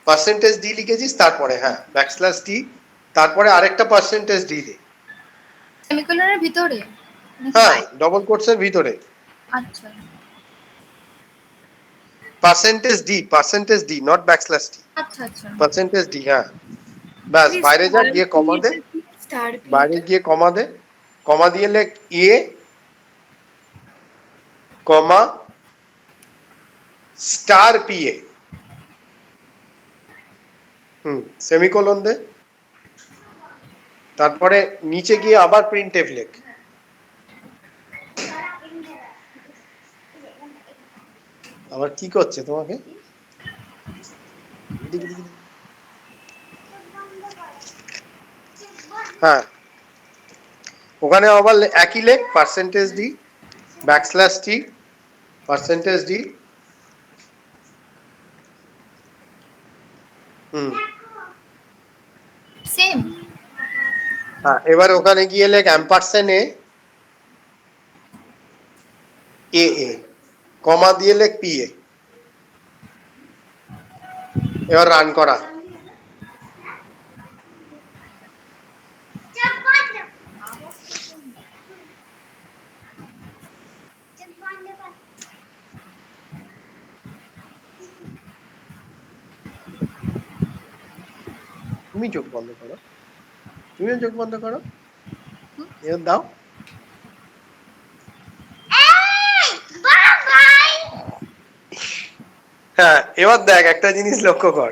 পার্সেন্টেজ ডি লিখেছিস তারপরে, হ্যাঁ ব্যাকস্ল্যাশ ডি, তারপরে আরেকটা পার্সেন্টেজ ডি দে। সেমিকোলনের ভিতরে নাকি হ্যাঁ, বাইরে? ডবল কোটসের ভিতরে। আচ্ছা পার্সেন্টেজ ডি, নট ব্যাকস্ল্যাশ টি, আচ্ছা আচ্ছা পার্সেন্টেজ ডি। হ্যাঁ, ব্যাস বাইরে যা, গিয়ে কমা দে, স্টার বাইরে গিয়ে কমা দে, কমা দিয়ে লেখ এ কমা স্টার পিএ, সেমিকোলন দে, তারপরে নিচে গিয়ে আবার প্রিন্টএফ লেখ। আবার কি করছে তোমাকে? হ্যাঁ, ওখানে আবার একই লেখ, পার্সেন্টেজ ডি, ব্যাকস্ল্যাশ টি, পার্সেন্টেজ ডি। সেম। হ্যাঁ, এবার ওখানে গিয়ে লেখ অ্যাম্পারসেন্ট এ, এ এ কমা দিয়ে লেখ পি এ। এবার রান করা। তুমি চোখ বন্ধ করো, তুমিও চোখ বন্ধ করো, এবার দাও। হ্যাঁ, এবার দেখ একটা জিনিস লক্ষ্য কর,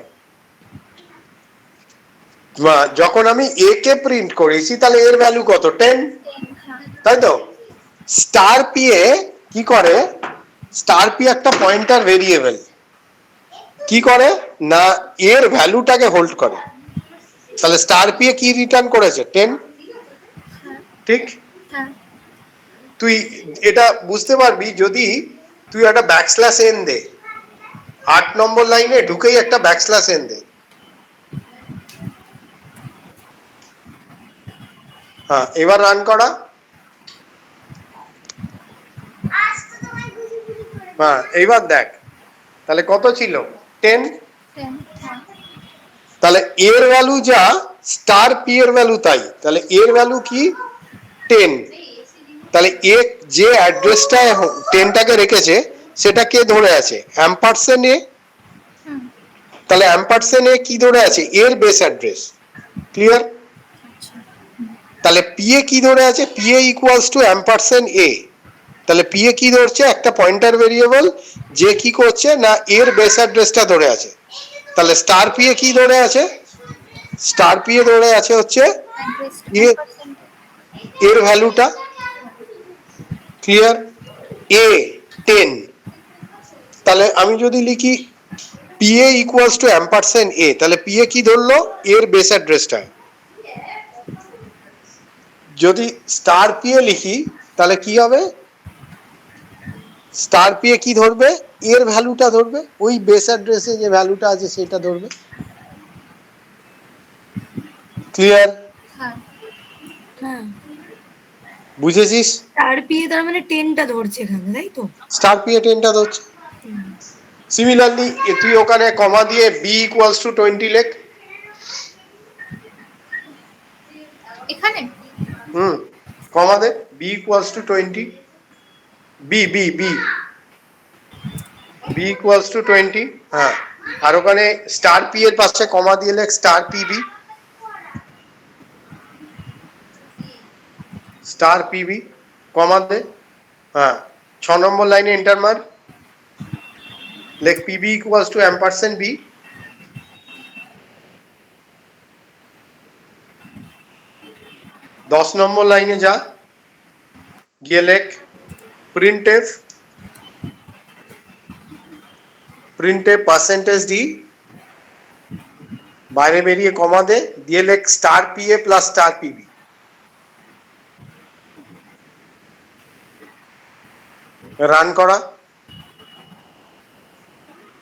যখন আমি এ কে প্রিন্ট করেছি তাহলে এর ভ্যালু কত? 10, তাই তো? স্টার পি এ কি করে? স্টার পি একটা পয়েন্টার ভেরিয়েবল, কি করে না এর ভ্যালুটাকে হোল্ড করে। তাহলে স্টার পি এ কি রিটার্ন করেছে? 10, ঠিক? হ্যাঁ তুই এটা বুঝতে পারবি যদি তুই একটা ব্যাকস্ল্যাশ এন দে, 8 নম্বর লাইনে ঢুকেই একটা ব্যাকস্ল্যাশ এন দে। হ্যাঁ, এবার রান করা। হ্যাঁ, এইবার দেখ তাহলে কত ছিল? 10। 10 হ্যাঁ তাহলে এর ভ্যালু যা, স্টার পি এর ভ্যালু তাই। তাহলে এর ভ্যালু কি? 10। তাহলে এ যে অ্যাড্রেসটা 10টাকে রেখেছে সেটা কে ধরে আছে? অ্যাম্পারসেন্ট এ। হুম তাহলে অ্যাম্পারসেন্ট এ কি ধরে আছে? এর বেস অ্যাড্রেস। ক্লিয়ার? আচ্ছা তাহলে পি এ কি ধরে আছে? P A equals to ampersand A. তাহলে পি এ কি ধরছে? একটা পয়েন্টার ভেরিয়েবল, যে কি করছে না এর বেস অ্যাড্রেসটা ধরে আছে। তাহলে স্টার পি এ কি ধরে আছে? স্টার পি এ ধরে আছে হচ্ছে এর ভ্যালুটা। ক্লিয়ার? এ 10। তাহলে আমি যদি লিখি P A equals to ampersand A, তাহলে পি এ কি ধরলো? এর বেস অ্যাড্রেসটা। যদি স্টার পি এ লিখি তাহলে কি হবে? স্টার পি এ কি ধরবে? এর ভ্যালুটা ধরবে, ওই বেস অ্যাড্রেসে যে ভ্যালুটা আছে সেটা ধরবে। ক্লিয়ার? হ্যাঁ হ্যাঁ, বুঝেছিস? স্টার পিয়ে তার মানে 10টা ধরছে এখানে, তাই তো? স্টার পি এ 10টা ধরছে। সিমিলারলি তুই ওখানে কমা দিয়ে বি ইকুয়ালস টু 20 লেখ। এখানে কমা দে, B equals to 20, B B B B equals to 20। হ্যাঁ, আর ওখানে স্টার পি এর পাশে কমা দিয়ে লেখ star PB, star PB comma দে। হ্যাঁ, 6 নম্বর লাইনে এন্টার মার, লেখ PB equals to ampersand B. দশ নম্বর লাইনে যা, গিয়ে লেখ প্রিন্টএফ, প্রিন্টএফ পার্সেন্টেজ ডি, বাইরে বেরিয়ে কমা দে, দিয়ে লেখ star P A plus star PB. Run করা।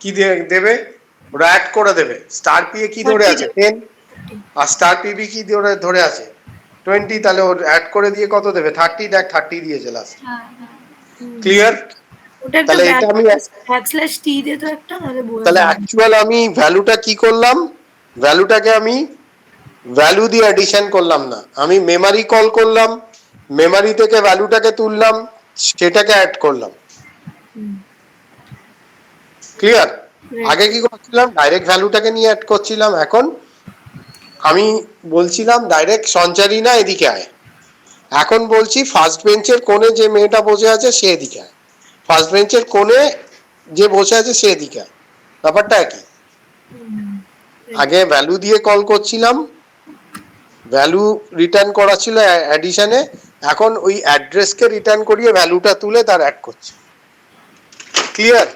কি দেবে? ওটা অ্যাড করে দেবে। স্টার পি এ কি ধরে আছে? 10, আর স্টার পিবি কি ধরে আছে? 20। তাহলে ওর অ্যাড করে দিয়ে কত দেবে? 30। দেখ 30 দিয়েছে লাস্ট। হ্যাঁ হ্যাঁ ক্লিয়ার? ওটা একটা তাহলে এটা আমি ব্যাকস্ল্যাশ টি দিয়ে তো একটা, নাহলে তাহলে অ্যাকচুয়াল আমি ভ্যালুটা কি করলাম? ভ্যালুটাকে আমি ভ্যালু দিয়ে অ্যাডিশন করলাম না, আমি মেমরি কল করলাম, মেমরি থেকে ভ্যালুটাকে তুললাম, সেটাকে অ্যাড করলাম। ক্লিয়ার? আগে কি করছিলাম, ডাইরেক্ট ভ্যালুটাকে নিয়ে অ্যাড করছিলাম, এখন আমি বলছিলাম ডাইরেক্ট সঞ্চারী না এদিকে আয়, এখন বলছি ফার্স্ট বেঞ্চের কোণে যে মেয়েটা বসে আছে সে এদিকে আয়, ফার্স্ট বেঞ্চের কোণে যে বসে আছে সে এদিকে আয়, ব্যাপারটা একই। আগে ভ্যালু দিয়ে কল করছিলাম, ভ্যালু রিটার্ন করা ছিল অ্যাডিশনে, এখন ওই অ্যাড্রেসকে রিটার্ন করিয়ে ভ্যালুটা তুলে তার অ্যাড করছি। ক্লিয়ার?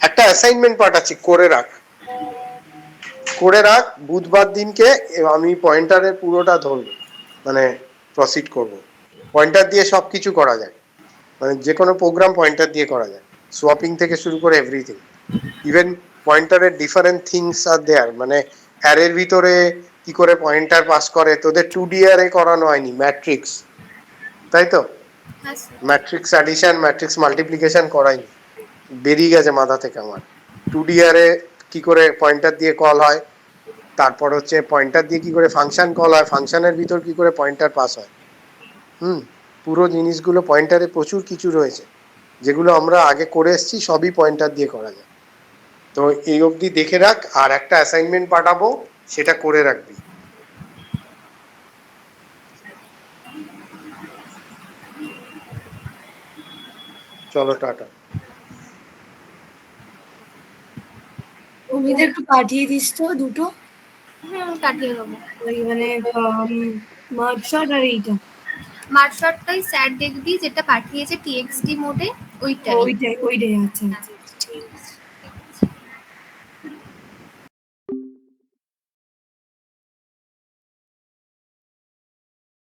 একটা অ্যাসাইনমেন্ট পাঠাচ্ছি, করে রাখ, করে রাখ। বুধবার দিনকে আমি পয়েন্টারের পুরোটা ধরবো, মানে প্রসিড করব। পয়েন্টার দিয়ে সব কিছু করা যায়, মানে যে কোনো প্রোগ্রাম পয়েন্টার দিয়ে করা যায়, সোয়াপিং থেকে শুরু করে everything. Even পয়েন্টারের different things are দেয়ার, মানে অ্যারের ভিতরে কি করে পয়েন্টার পাস করে, তোদের 2D অ্যারে করানো হয়নি, ম্যাট্রিক্স, তাই তো? হ্যাঁ sir. Matrix addition, matrix multiplication করাইনি, বেরিয়ে গেছে মাথা থেকে আমার। 2D অ্যারে কি করে পয়েন্টার দিয়ে কল হয়, তারপর হচ্ছে পয়েন্টার দিয়ে কি করে ফাংশন কল হয়, ফাংশনের ভিতর কি করে পয়েন্টার পাস হয়। পুরো জিনিসগুলো পয়েন্টারে প্রচুর কিছু রয়েছে, যেগুলো আমরা আগে করে এসেছি, সবই পয়েন্টার দিয়ে করা যায়। তো এই অবধি দেখে রাখ, আর একটা অ্যাসাইনমেন্ট পাঠাবো, সেটা করে রাখবি। চলো টাটা। অমিদের একটু পাঠিয়ে দিস তো দুটো, কাটিয়ে দেবো। ওই মানে মার্কশট আর এইটা। মার্কশটটাই স্যার দেখবি যেটা পাঠিয়েছে TXT মোডে, ওইটাই। ওইটাই, আচ্ছা আচ্ছা।